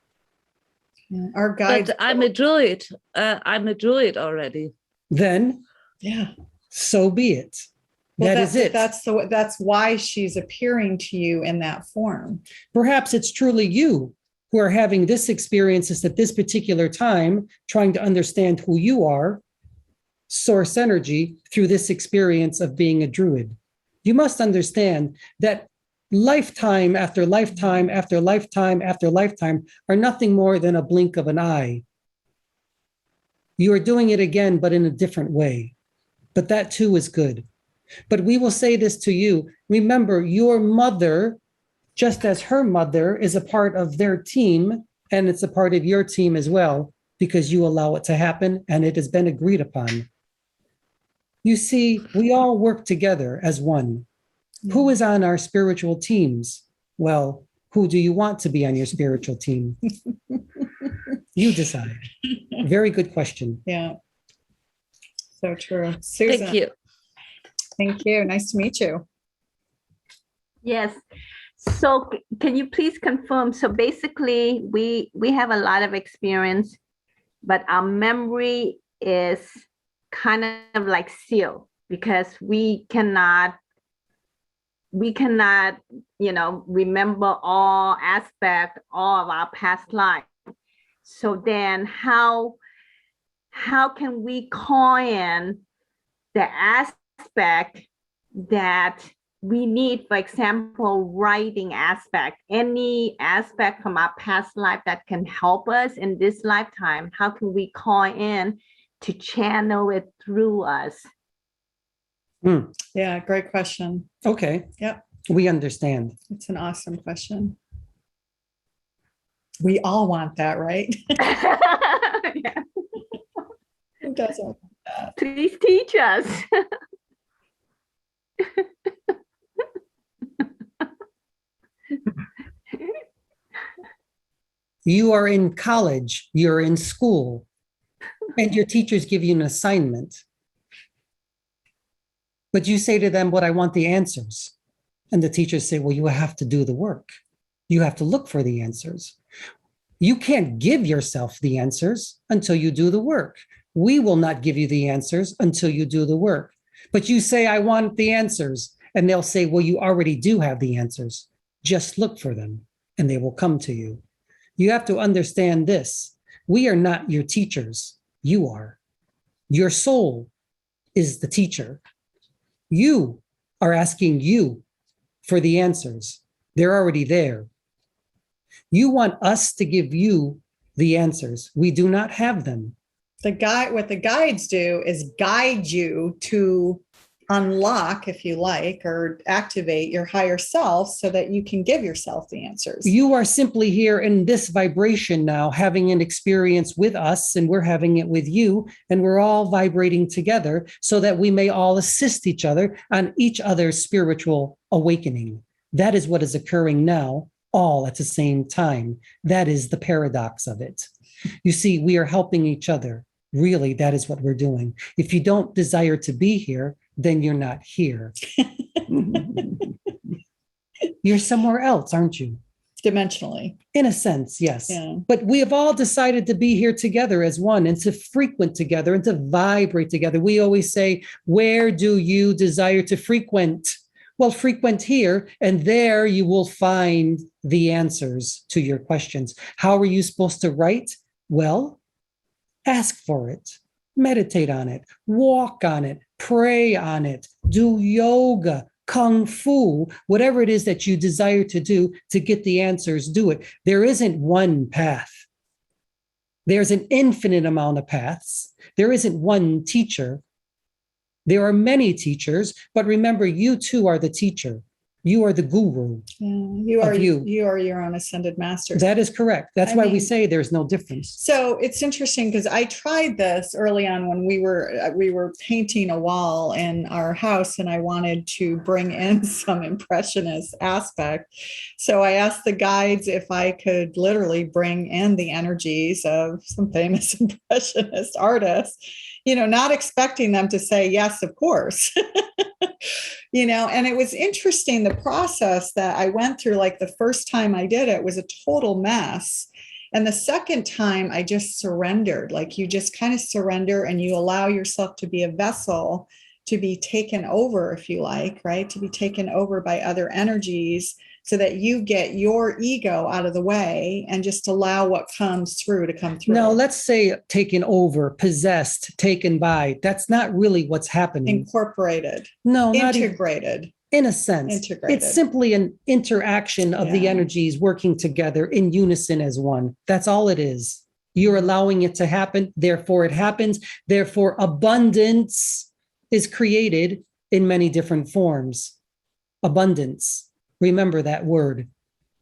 Yeah. Our guides. But I'm a druid. I'm a druid already. Then, Yeah. so be it. Well, That is it. That's why she's appearing to you in that form. Perhaps it's truly you who are having this experiences at this particular time, trying to understand who you are, source energy, through this experience of being a druid. You must understand that lifetime after lifetime after lifetime after lifetime are nothing more than a blink of an eye. You are doing it again, but in a different way. But that too is good. But we will say this to you. Remember, your mother, just as her mother, is a part of their team, and it's a part of your team as well, because you allow it to happen and it has been agreed upon. You see, we all work together as one. Who is on our spiritual teams? Well, who do you want to be on your spiritual team? You decide. Very good question. Yeah. So true. Susan. Thank you. Thank you. Nice to meet you. Yes. So can you please confirm? So basically, we have a lot of experience, but our memory is kind of like sealed because we cannot, remember all aspects, all of our past life. So then how can we call in the aspect that we need, for example, writing aspect, any aspect from our past life that can help us in this lifetime? How can we call in to channel it through us? Yeah, great question. Okay. Yep. We understand. It's an awesome question. We all want that, right? Yeah. Who doesn't want that? Please teach us. You are in college, you're in school, and your teachers give you an assignment. But you say to them, "But I want the answers." And the teachers say, "Well, you have to do the work. You have to look for the answers. You can't give yourself the answers until you do the work. We will not give you the answers until you do the work." But you say, "I want the answers." And they'll say, "Well, you already do have the answers. Just look for them and they will come to you." You have to understand this. We are not your teachers. You are. Your soul is the teacher. You are asking you for the answers. They're already there. You want us to give you the answers. We do not have them. What the guides do is guide you to unlock, if you like, or activate your higher self so that you can give yourself the answers. You are simply here in this vibration now, having an experience with us, and we're having it with you, and we're all vibrating together so that we may all assist each other on each other's spiritual awakening. That is what is occurring now, all at the same time. That is the paradox of it. You see, we are helping each other. Really, that is what we're doing. If you don't desire to be here, then you're not here. You're somewhere else, aren't you? Dimensionally. In a sense, yes. Yeah. But we have all decided to be here together as one and to frequent together and to vibrate together. We always say, where do you desire to frequent? Well, frequent here, and there you will find the answers to your questions. How are you supposed to write? Well, ask for it, meditate on it, walk on it, pray on it, do yoga, kung fu, whatever it is that you desire to do to get the answers, do it. There isn't one path. There's an infinite amount of paths. There isn't one teacher. There are many teachers, but remember, you too are the teacher. You are the guru. You are your own ascended master. That is correct. That's why we say there's no difference. So it's interesting because I tried this early on when we were painting a wall in our house, and I wanted to bring in some impressionist aspect. So I asked the guides if I could literally bring in the energies of some famous impressionist artists, not expecting them to say yes, of course. And it was interesting, the process that I went through. Like the first time I did it was a total mess. And the second time I just surrendered. Like you just kind of surrender and you allow yourself to be a vessel, to be taken over, if you like, right? To be taken over by other energies so that you get your ego out of the way and just allow what comes through to come through. No, let's say taken over, possessed, taken by. That's not really what's happening. Incorporated. No, not integrated. In a sense, integrated. It's simply an interaction of the energies working together in unison as one. That's all it is. You're allowing it to happen. Therefore, it happens. Therefore, abundance is created in many different forms. Abundance. Remember that word.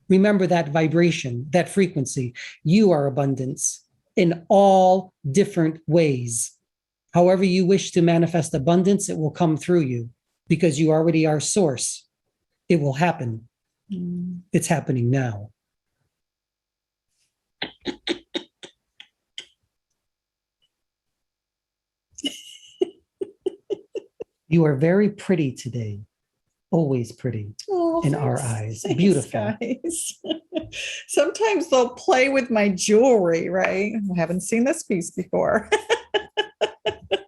Remember that vibration, that frequency. You are abundance in all different ways. However you wish to manifest abundance, it will come through you because you already are source. It will happen. It's happening now. You are very pretty today. Always pretty in our eyes. Thanks, beautiful. Guys. Sometimes they'll play with my jewelry, right? I haven't seen this piece before.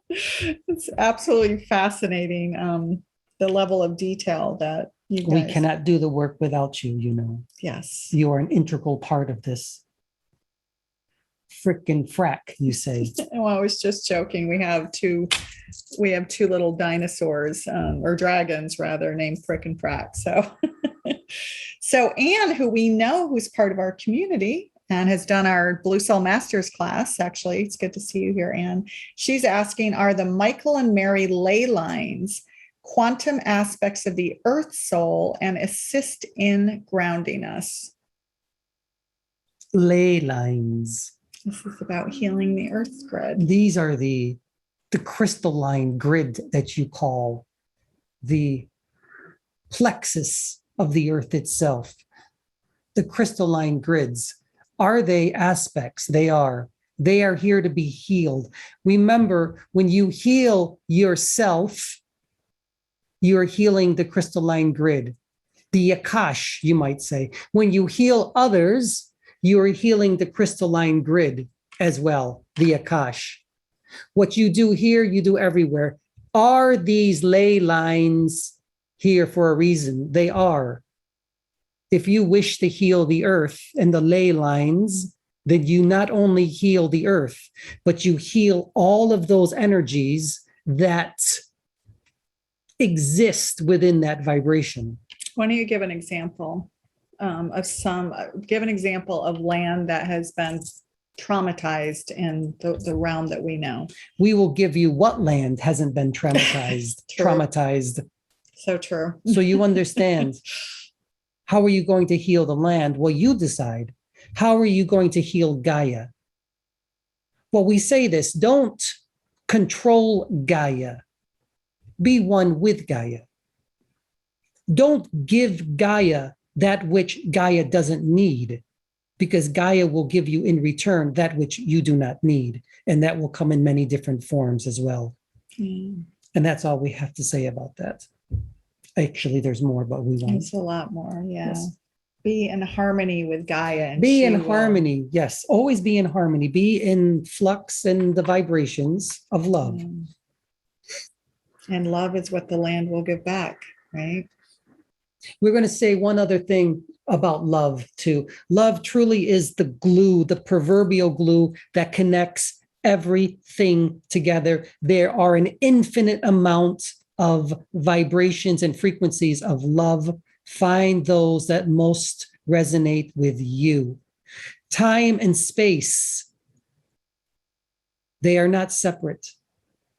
It's absolutely fascinating, the level of detail that you guys. We cannot do the work without you, Yes. You are an integral part of this. Frickin' frack, you say. Well, I was just joking. We have two little dinosaurs, or dragons rather, named Frick and Frack. So Anne, who we know, who's part of our community and has done our Blue Cell Masters class. Actually, it's good to see you here, Anne. She's asking, are the Michael and Mary ley lines quantum aspects of the earth soul and assist in grounding us? Ley lines. This is about healing the earth grid. These are the crystalline grid that you call the plexus of the earth itself. The crystalline grids, are they aspects? They are. They are here to be healed. Remember, when you heal yourself, you're healing the crystalline grid, the Akash, you might say. When you heal others, you are healing the crystalline grid as well, the Akash. What you do here, you do everywhere. Are these ley lines here for a reason? They are. If you wish to heal the earth and the ley lines, then you not only heal the earth, but you heal all of those energies that exist within that vibration. Why don't you give an example? Give an example of land that has been traumatized in the realm that we know. We will give you what land hasn't been traumatized. Traumatized. So true. So you understand. How are you going to heal the land? Well, you decide. How are you going to heal Gaia? Well, we say this, don't control Gaia. Be one with Gaia. Don't give Gaia that which Gaia doesn't need. because Gaia will give you in return that which you do not need. And that will come in many different forms as well. Mm. And that's all we have to say about that. Actually, there's more, but we won't. It's a lot more. Yeah. Yes. Be in harmony with Gaia. And Be she in will- harmony. Yes. Always be in harmony. Be in flux and the vibrations of love. Mm. And love is what the land will give back, right? We're going to say one other thing about love too. Love truly is the glue, the proverbial glue that connects everything together. There are an infinite amount of vibrations and frequencies of love. Find those that most resonate with you. Time and space, they are not separate.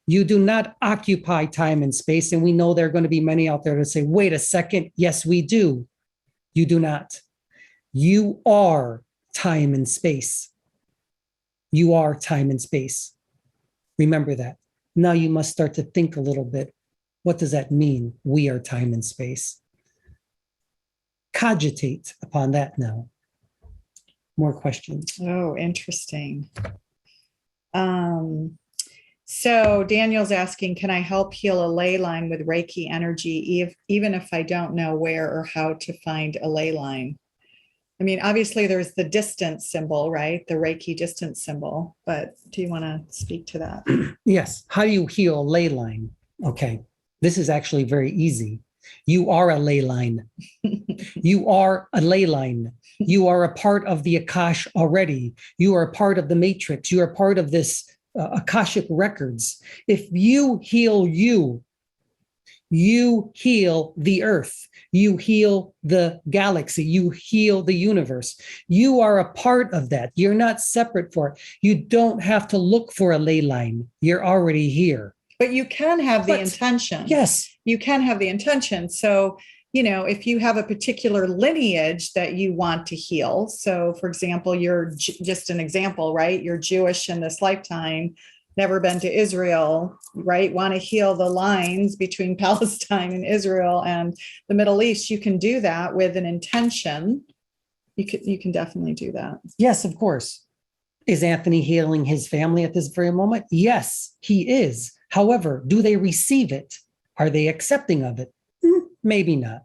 You do not occupy time and space. And we know there are going to be many out there that say, wait a second. Yes, we do. You do not. You are time and space. You are time and space. Remember that. Now you must start to think a little bit. What does that mean? We are time and space. Cogitate upon that now. More questions. Oh, interesting. So Daniel's asking, can I help heal a ley line with Reiki energy, even if I don't know where or how to find a ley line? I mean, obviously there's the distance symbol, right? The Reiki distance symbol, but do you want to speak to that? Yes. How do you heal a ley line? Okay. This is actually very easy. You are a ley line. You are a ley line. You are a part of the Akash already. You are a part of the matrix. You are part of this Akashic records. If you heal you, you heal the earth. You heal the galaxy. You heal the universe. You are a part of that. You're not separate for it. You don't have to look for a ley line. You're already here. But you can have the But- intention. Yes. You can have the intention. So, you know, if you have a particular lineage that you want to heal. So, for example, you're just an example, right? You're Jewish in this lifetime, never been to Israel, right? Want to heal the lines between Palestine and Israel and the Middle East. You can do that with an intention. You can definitely do that. Yes, of course. Is Anthony healing his family at this very moment? Yes, he is. However, do they receive it? Are they accepting of it? Maybe not.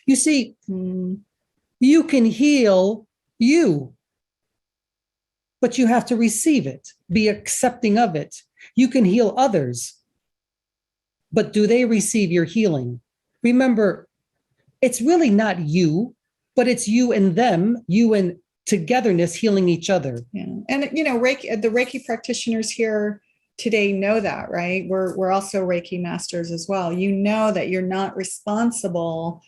You see, you can heal you, but you have to receive it, be accepting of it. You can heal others, but do they receive your healing? Remember, it's really not you, but it's you and them, you and togetherness healing each other. Yeah. And, you know, Reiki, the Reiki practitioners here today know that, right? We're also Reiki masters as well. You know that you're not responsible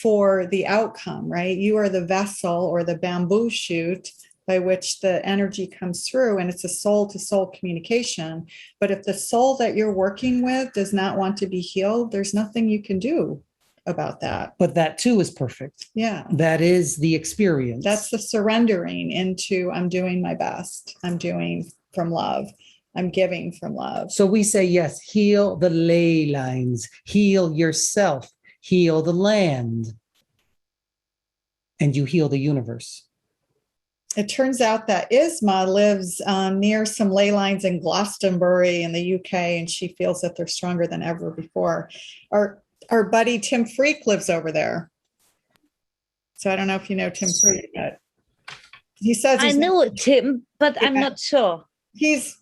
for the outcome, right? You are the vessel or the bamboo shoot by which the energy comes through, and it's a soul to soul communication. But if the soul that you're working with does not want to be healed, there's nothing you can do about that. But that too is perfect. Yeah. That is the experience. That's the surrendering into, I'm doing my best. I'm doing from love. I'm giving from love. So we say, yes, heal the ley lines, heal yourself, heal the land, and you heal the universe. It turns out that Isma lives near some ley lines in Glastonbury in the UK, and she feels that they're stronger than ever before. Our buddy Tim Freak lives over there. So I don't know if you know Tim Freak, but he says I know Tim, but I'm Yeah. not sure.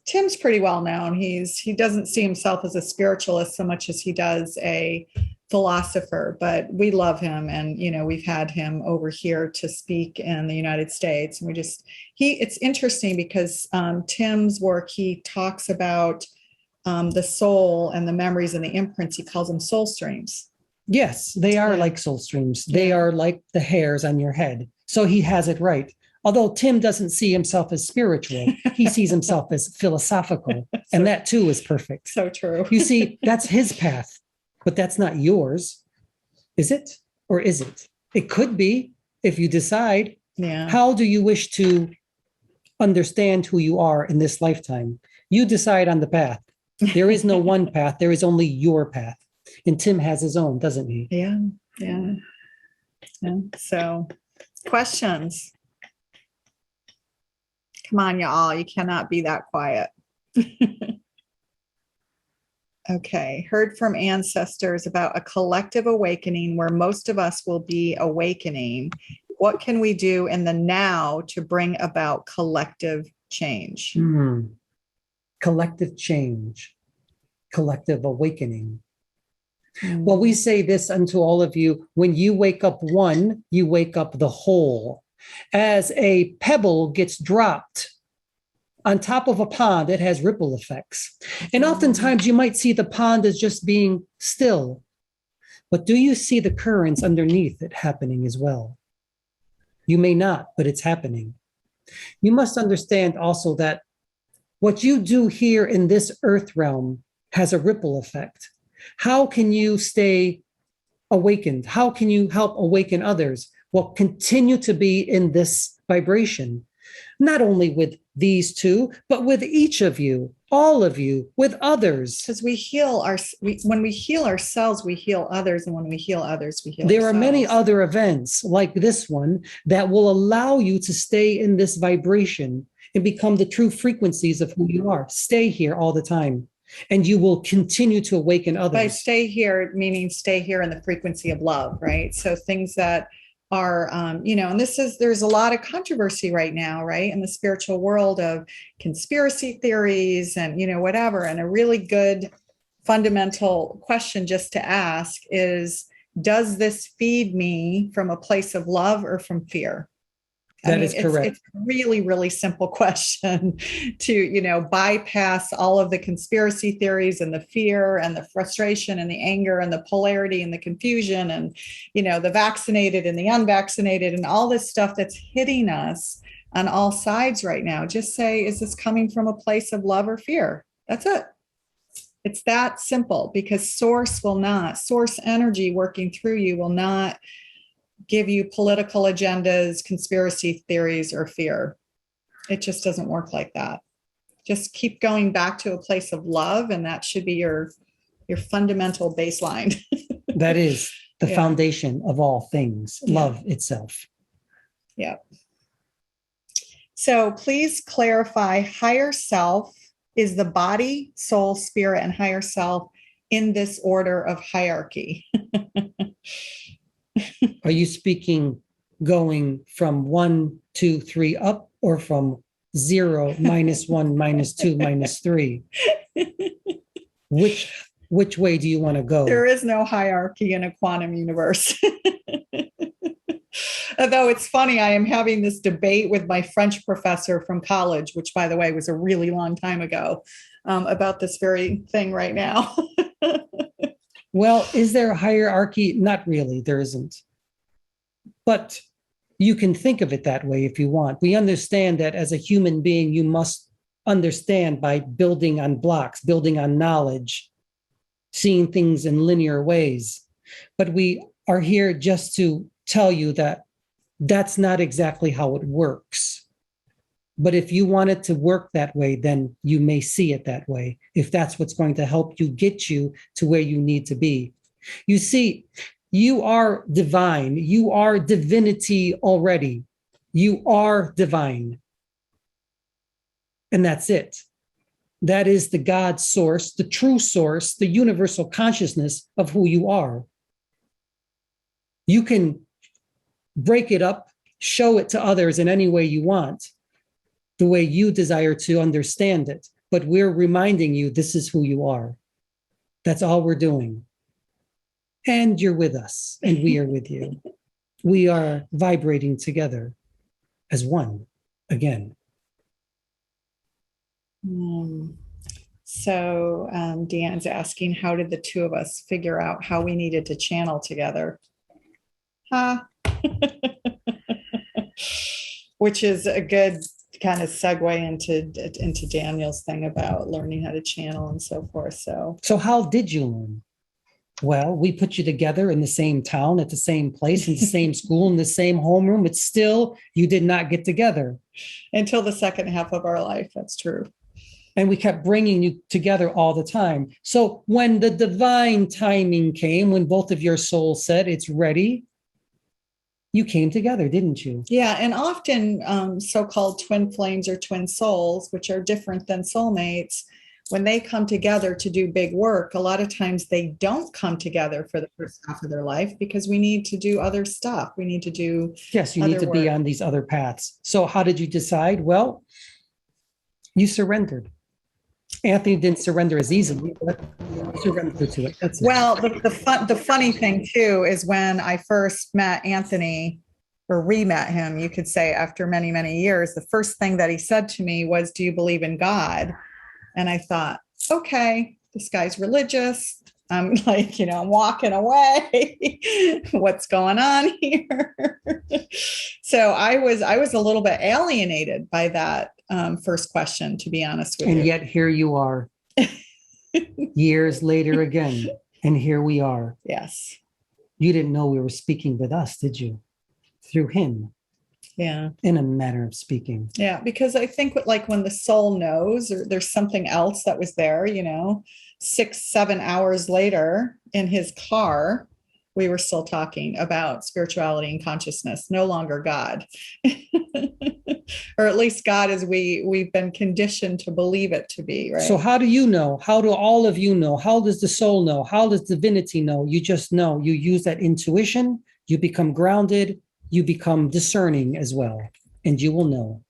Tim's pretty well known. He doesn't see himself as a spiritualist so much as he does a philosopher, but we love him. And, you know, we've had him over here to speak in the United States. And it's interesting because Tim's work, he talks about the soul and the memories and the imprints. He calls them soul streams. Yes, they are Yeah. like soul streams. They Yeah. are like the hairs on your head. So he has it right. Although Tim doesn't see himself as spiritual, he sees himself as philosophical. And that too is perfect. So true. You see, that's his path, but that's not yours. Is it? Or is it? It could be if you decide. Yeah. How do you wish to understand who you are in this lifetime? You decide on the path. There is no one path. There is only your path. And Tim has his own, doesn't he? Yeah. So questions. Come on, y'all. You cannot be that quiet. Okay. Heard from ancestors about a collective awakening where most of us will be awakening. What can we do in the now to bring about collective change? Collective change, collective awakening. Well, we say this unto all of you: when you wake up one, you wake up the whole. As a pebble gets dropped on top of a pond, it has ripple effects. And oftentimes you might see the pond as just being still, but do you see the currents underneath it happening as well? You may not, but it's happening. You must understand also that what you do here in this earth realm has a ripple effect. How can you stay awakened? How can you help awaken others? Well, continue to be in this vibration, not only with these two, but with each of you, all of you, with others. Because when we heal ourselves, we heal others. And when we heal others, we heal There ourselves. are many other events like this one that will allow you to stay in this vibration and become the true frequencies of who you are. Stay here all the time, and you will continue to awaken others. By stay here, meaning stay here in the frequency of love, right? So things that are, and there's a lot of controversy right now, right? In the spiritual world of conspiracy theories and, whatever. And a really good fundamental question just to ask is, does this feed me from a place of love or from fear? That is correct. It's a really, really simple question to, bypass all of the conspiracy theories and the fear and the frustration and the anger and the polarity and the confusion and, the vaccinated and the unvaccinated and all this stuff that's hitting us on all sides right now. Just say, is this coming from a place of love or fear? That's it. It's that simple, because source energy working through you will not give you political agendas, conspiracy theories, or fear. It just doesn't work like that. Just keep going back to a place of love, and that should be your fundamental baseline. That is the foundation of all things, love itself. Yeah. So please clarify, higher self is the body, soul, spirit, and higher self in this order of hierarchy. Are you speaking going from 1, 2, 3 up, or from 0, -1, -2, -3? Which way do you want to go? There is no hierarchy in a quantum universe. Although it's funny, I am having this debate with my French professor from college, which, by the way, was a really long time ago, about this very thing right now. Well, is there a hierarchy? Not really, there isn't. But you can think of it that way if you want. We understand that as a human being, you must understand by building on blocks, building on knowledge, seeing things in linear ways. But we are here just to tell you that that's not exactly how it works. But if you want it to work that way, then you may see it that way, if that's what's going to help you get you to where you need to be. You see, you are divine. You are divinity already. You are divine. And that's it. That is the God source, the true source, the universal consciousness of who you are. You can break it up, show it to others in any way you want, the way you desire to understand it. But we're reminding you this is who you are. That's all we're doing. And you're with us, and we are with you. We are vibrating together as one again. So Deanne's asking, how did the two of us figure out how we needed to channel together? Which is a good kind of segue into Daniel's thing about learning how to channel and so forth. So how did you learn? Well, we put you together in the same town, at the same place, in the same school, in the same homeroom, but still you did not get together. Until the second half of our life. That's true. And we kept bringing you together all the time. So when the divine timing came, when both of your souls said it's ready, You came together, didn't you? Yeah, and often so-called twin flames or twin souls, which are different than soulmates, when they come together to do big work, a lot of times they don't come together for the first half of their life because we need to do other stuff. We need to do Yes, you need other to be work. on these other paths. So how did you decide? Well, you surrendered. Anthony didn't surrender as easily, but you surrendered to it. That's it. Well, the funny thing too is when I first met Anthony, or re-met him, you could say, after many, many years, the first thing that he said to me was, "Do you believe in God?" And I thought, okay, this guy's religious. I'm like, I'm walking away. What's going on here? So I was a little bit alienated by that first question, to be honest with you. And yet here you are, years later again, and here we are. Yes. You didn't know we were speaking with us, did you? Through him. Yeah. In a manner of speaking. Yeah, because I think like when the soul knows, or there's something else that was there, 6-7 hours later in his car, we were still talking about spirituality and consciousness, no longer God. Or at least God as we've been conditioned to believe it to be, right? So how do you know? How do all of you know? How does the soul know? How does divinity know? You just know. You use that intuition, you become grounded, you become discerning as well, and you will know.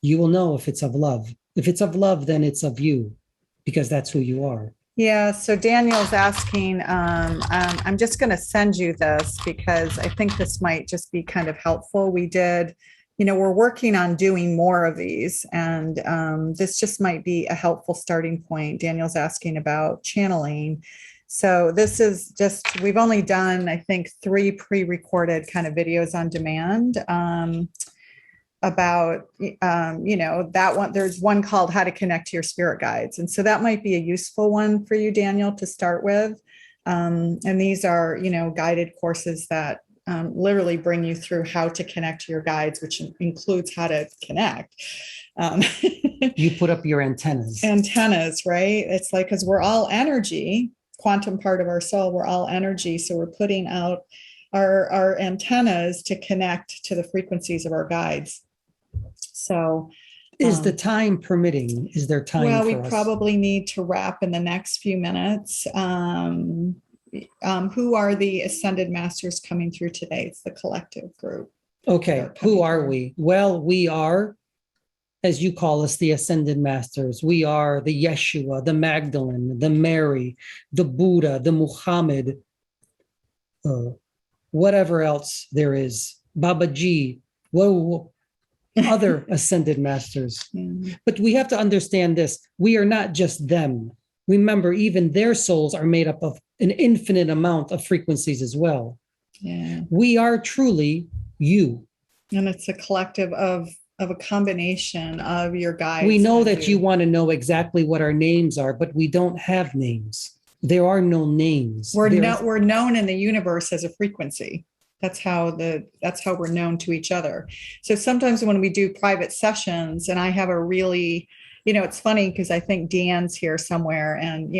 You will know if it's of love. If it's of love, then it's of you, because that's who you are. Yeah, so Daniel's asking, I'm just going to send you this because I think this might just be kind of helpful. We're working on doing more of these, and this just might be a helpful starting point. Daniel's asking about channeling. So this is just, we've only done, I think, 3 pre-recorded kind of videos on demand about, that one. There's one called How to Connect to Your Spirit Guides. And so that might be a useful one for you, Daniel, to start with. And these are, guided courses that literally bring you through how to connect to your guides, which includes how to connect. You put up your antennas. Antennas, right? It's like, because we're all energy, quantum part of our soul, we're all energy. So we're putting out our antennas to connect to the frequencies of our guides. So is the time permitting? Is there time? Well, for we us? probably need to wrap in the next few minutes. Who are the Ascended Masters coming through today? It's the collective group. Okay, who are we? Well, we are, as you call us, the Ascended Masters. We are the Yeshua, the Magdalene, the Mary, the Buddha, the Muhammad, whatever else there is, Babaji, other Ascended Masters. Yeah. But we have to understand this. We are not just them. Remember, even their souls are made up of an infinite amount of frequencies as well. Yeah. We are truly you. And it's a collective of a combination of your guides. We know that you want to know exactly what our names are, but we don't have names. There are no names. We're known in the universe as a frequency. That's how we're known to each other. So sometimes when we do private sessions, and I have a really, it's funny because I think Deanne's here somewhere, and we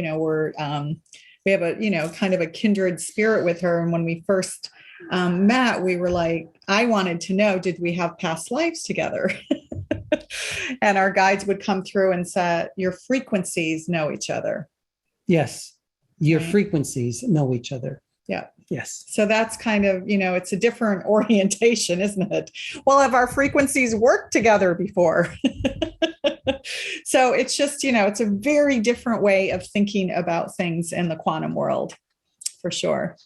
have a kind of a kindred spirit with her. And when we first met, we were like, I wanted to know, did we have past lives together? And our guides would come through and say, your frequencies know each other. Yes, your frequencies know each other. Yeah. Yes. So that's kind of, it's a different orientation, isn't it? Well, have our frequencies worked together before? So it's just, it's a very different way of thinking about things in the quantum world, for sure.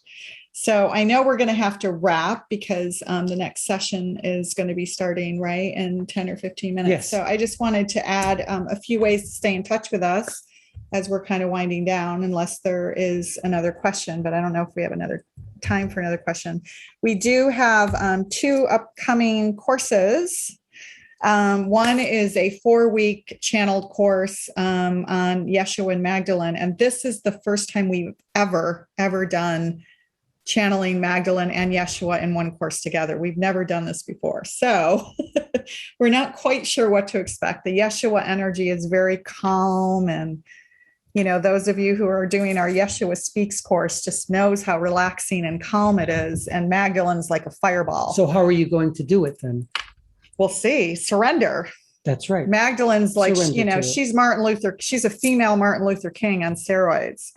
So I know we're going to have to wrap because the next session is going to be starting right in 10 or 15 minutes. Yes. So I just wanted to add a few ways to stay in touch with us as we're kind of winding down, unless there is another question, but I don't know if we have another time for another question. We do have 2 upcoming courses. One is a 4-week channeled course on Yeshua and Magdalene. And this is the first time we've ever done channeling Magdalene and Yeshua in one course together. We've never done this before. So we're not quite sure what to expect. The Yeshua energy is very calm and those of you who are doing our Yeshua Speaks course just knows how relaxing and calm it is. And Magdalene's like a fireball. So how are you going to do it then? We'll see. Surrender. That's right. Magdalene's like, Surrender to she's Martin Luther. She's a female Martin Luther King on steroids.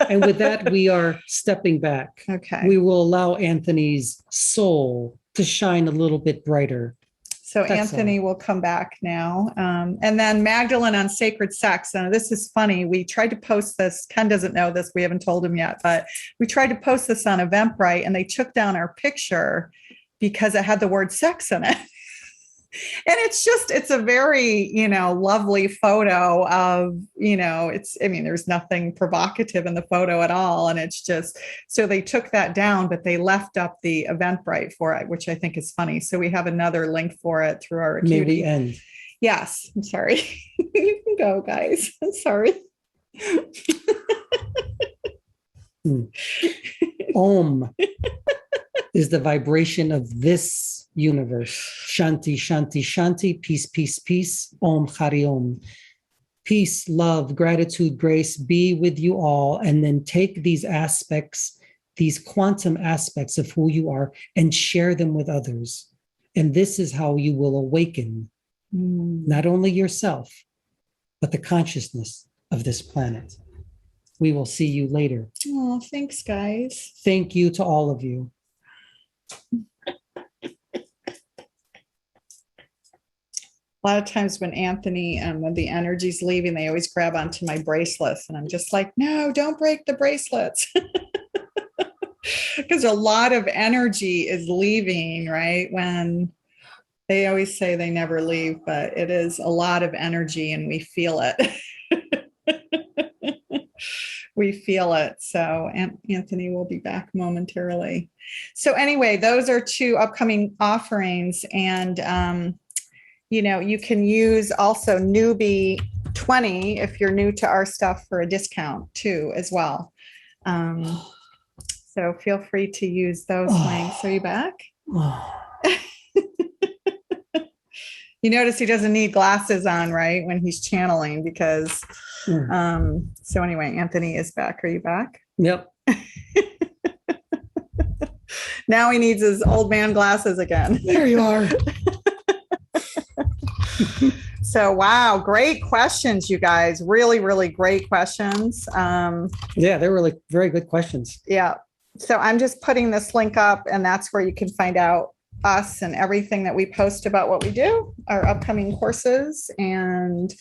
And with that, we are stepping back. Okay. We will allow Anthony's soul to shine a little bit brighter. So That's Anthony all. will come back now. And then Magdalene on sacred sex. Now, this is funny. We tried to post this. Ken doesn't know this. We haven't told him yet, but we tried to post this on Eventbrite and they took down our picture because it had the word sex in it. And it's a very, lovely photo of, there's nothing provocative in the photo at all. And it's just, so they took that down, but they left up the Eventbrite for it, which I think is funny. So we have another link for it through our May Acuity. we end. Yes. I'm sorry. You can go, guys. I'm sorry. Om is the vibration of this universe. Shanti, Shanti, Shanti, peace, peace, peace. Om Hari Om. Peace, love, gratitude, grace be with you all. And then take these aspects, these quantum aspects of who you are, and share them with others. And this is how you will awaken not only yourself, but the consciousness of this planet. We will see you later. Oh, thanks, guys. Thank you to all of you. A lot of times when Anthony, when the energy's leaving, they always grab onto my bracelets. And I'm just like, no, don't break the bracelets. Because a lot of energy is leaving, right? When they always say they never leave, but it is a lot of energy and we feel it. We feel it. So Anthony will be back momentarily. So anyway, those are 2 upcoming offerings. And, you can use also newbie 20 if you're new to our stuff for a discount too, as well. So feel free to use those links. Are you back? You notice he doesn't need glasses on, right? When he's channeling because, so anyway, Anthony is back. Are you back? Yep. Now he needs his old man glasses again. There you are. So, wow, great questions, you guys. Really, really great questions. Yeah, they're really very good questions. Yeah. So I'm just putting this link up and that's where you can find out us and everything that we post about what we do, our upcoming courses. And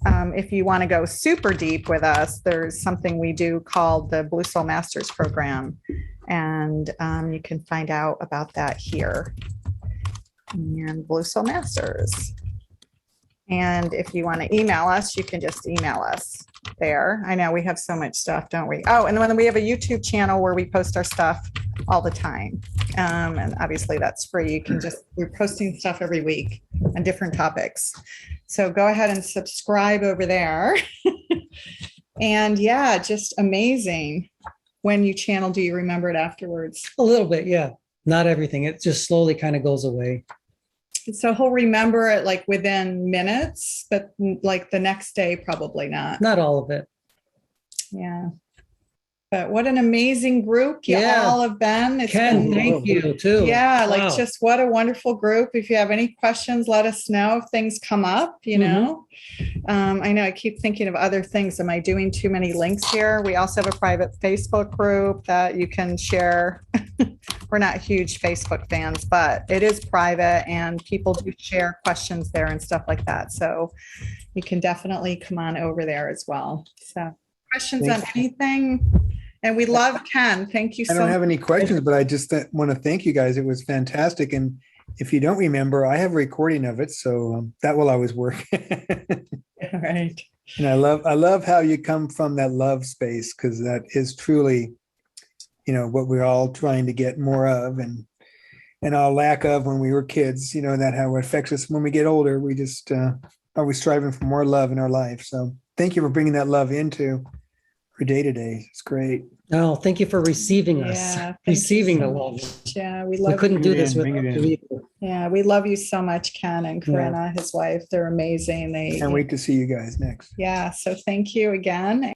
if you want to go super deep with us, there's something we do called the Blue Soul Masters program. And you can find out about that here. And Blue Soul Masters. And if you want to email us, you can just email us there. I know we have so much stuff, don't we? Oh, and then we have a YouTube channel where we post our stuff all the time. And obviously that's free. We're posting stuff every week on different topics. So go ahead and subscribe over there. And yeah, just amazing. When you channel, do you remember it afterwards? A little bit, yeah. Not everything. It just slowly kind of goes away. So he'll remember it like within minutes, but like the next day, probably not. Not all of it. Yeah. But what an amazing group you all have been. It's Ken, been, thank you too. yeah, like Wow. just what a wonderful group. If you have any questions, let us know if things come up, you know. I know I keep thinking of other things. Am I doing too many links here? We also have a private Facebook group that you can share. We're not huge Facebook fans, but it is private and people do share questions there and stuff like that. So you can definitely come on over there as well. So questions on anything? And we love Ken. Thank you so much. I don't have any questions, but I just want to thank you guys. It was fantastic. And if you don't remember, I have a recording of it, so that will always work. All right. And I love how you come from that love space, because that is truly, you know, what we're all trying to get more of, and our lack of when we were kids. You know, that how it affects us when we get older. We just always striving for more love in our life. So thank you for bringing that love into our day to day. It's great. Oh, thank you for receiving us. Yeah, thank Receiving you the so love. much. Yeah, we We love couldn't you. do this Bring without it in. you either. Yeah, we love you so much, Ken and Corinna, his wife. They're amazing. Can't wait to see you guys next. Yeah, so thank you again.